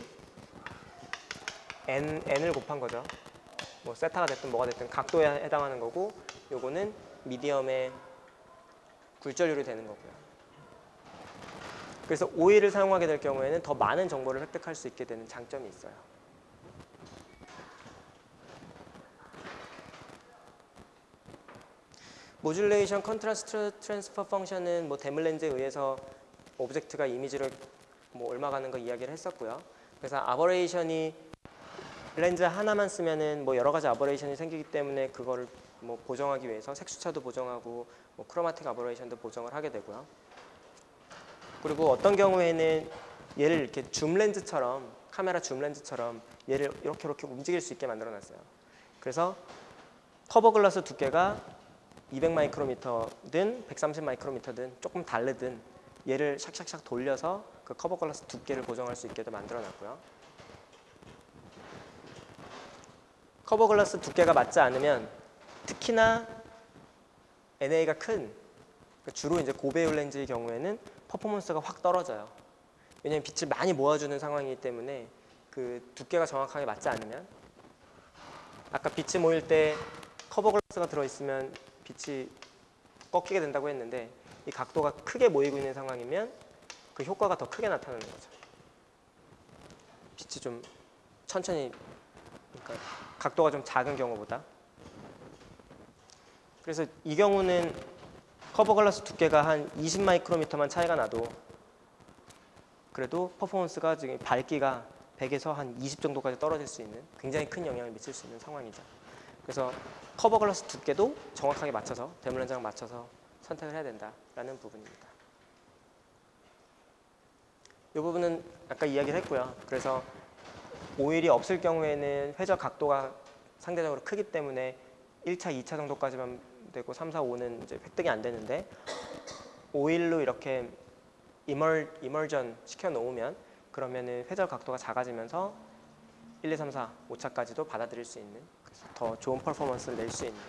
N을 곱한 거죠. 뭐 세타가 됐든 뭐가 됐든 각도에 해당하는 거고, 요거는 미디엄의 굴절률이 되는 거고요. 그래서 OE를 사용하게 될 경우에는 더 많은 정보를 획득할 수 있게 되는 장점이 있어요. 모듈레이션 컨트라스트 트랜스퍼 펑션은 대물렌즈에 의해서 오브젝트가 이미지를 옮아가는 거 이야기를 했었고요. 그래서 아버레이션이 렌즈 하나만 쓰면은 여러 가지 아버레이션이 생기기 때문에 그거를 보정하기 위해서 색수차도 보정하고 크로마틱 아버레이션도 보정을 하게 되고요. 그리고 어떤 경우에는 얘를 이렇게 줌 렌즈처럼, 카메라 줌 렌즈처럼 얘를 이렇게 움직일 수 있게 만들어 놨어요. 그래서 커버 글라스 두께가 200 마이크로미터든 130 마이크로미터든 조금 다르든 얘를 샥샥샥 돌려서 그 커버 글라스 두께를 보정할 수 있게도 만들어 놨고요. 커버 글라스 두께가 맞지 않으면 특히나 NA가 큰, 주로 이제 고배율 렌즈의 경우에는 퍼포먼스가 확 떨어져요. 왜냐하면 빛을 많이 모아주는 상황이기 때문에 그 두께가 정확하게 맞지 않으면, 아까 빛이 모일 때 커버 글라스가 들어있으면 빛이 꺾이게 된다고 했는데, 이 각도가 크게 모이고 있는 상황이면 그 효과가 더 크게 나타나는 거죠. 빛이 좀 천천히, 그러니까 각도가 좀 작은 경우보다. 그래서 이 경우는 커버 글라스 두께가 한 20 마이크로미터만 차이가 나도 그래도 퍼포먼스가 지금 밝기가 100에서 한 20 정도까지 떨어질 수 있는 굉장히 큰 영향을 미칠 수 있는 상황이죠. 그래서 커버 글라스 두께도 정확하게 맞춰서, 대물렌즈랑 맞춰서 선택을 해야 된다라는 부분입니다. 이 부분은 아까 이야기를 했고요. 그래서 오일이 없을 경우에는 회절 각도가 상대적으로 크기 때문에 1차, 2차 정도까지만 되고 3, 4, 5는 이제 획득이 안 되는데, 오일로 이렇게 이멀전 시켜 놓으면 그러면은 회절 각도가 작아지면서 1, 2, 3, 4, 5차까지도 받아들일 수 있는, 그래서 더 좋은 퍼포먼스를 낼 수 있는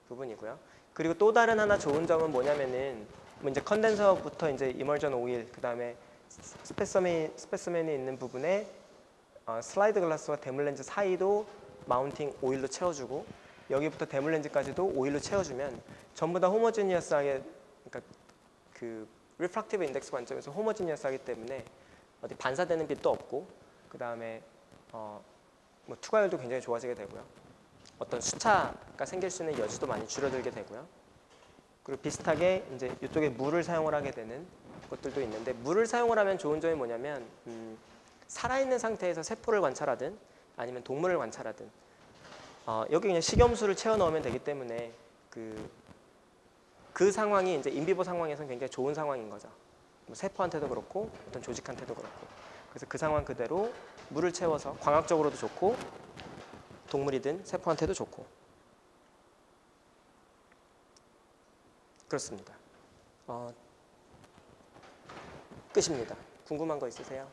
부분이고요. 그리고 또 다른 하나 좋은 점은 뭐냐면은 이제 컨덴서부터 이제 이멀전 오일, 그 다음에 스페서맨이 있는 부분에 슬라이드 글라스와 대물렌즈 사이도 마운팅 오일로 채워주고, 여기부터 대물렌즈까지도 오일로 채워주면 전부 다 호모지니어스하게, 그러니까 그 리프락티브 인덱스 관점에서 호모지니어스하기 때문에 어디 반사되는 빛도 없고, 그 다음에 투과율도 굉장히 좋아지게 되고요. 어떤 수차가 생길 수 있는 여지도 많이 줄어들게 되고요. 그리고 비슷하게 이제 이쪽에 물을 사용을 하게 되는 것들도 있는데, 물을 사용을 하면 좋은 점이 뭐냐면 살아있는 상태에서 세포를 관찰하든 아니면 동물을 관찰하든 여기 그냥 식염수를 채워 넣으면 되기 때문에 그 상황이 이제 인비보 상황에서는 굉장히 좋은 상황인 거죠. 뭐 세포한테도 그렇고 어떤 조직한테도 그렇고. 그래서 그 상황 그대로 물을 채워서 광학적으로도 좋고 동물이든 세포한테도 좋고 그렇습니다. 끝입니다. 궁금한 거 있으세요?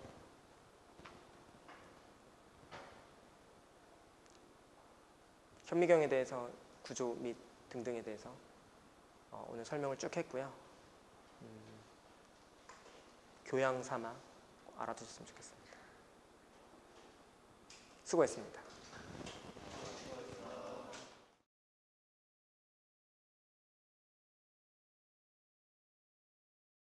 현미경에 대해서 구조 및 등등에 대해서 오늘 설명을 쭉 했고요. 교양 삼아 알아두셨으면 좋겠습니다. 수고했습니다.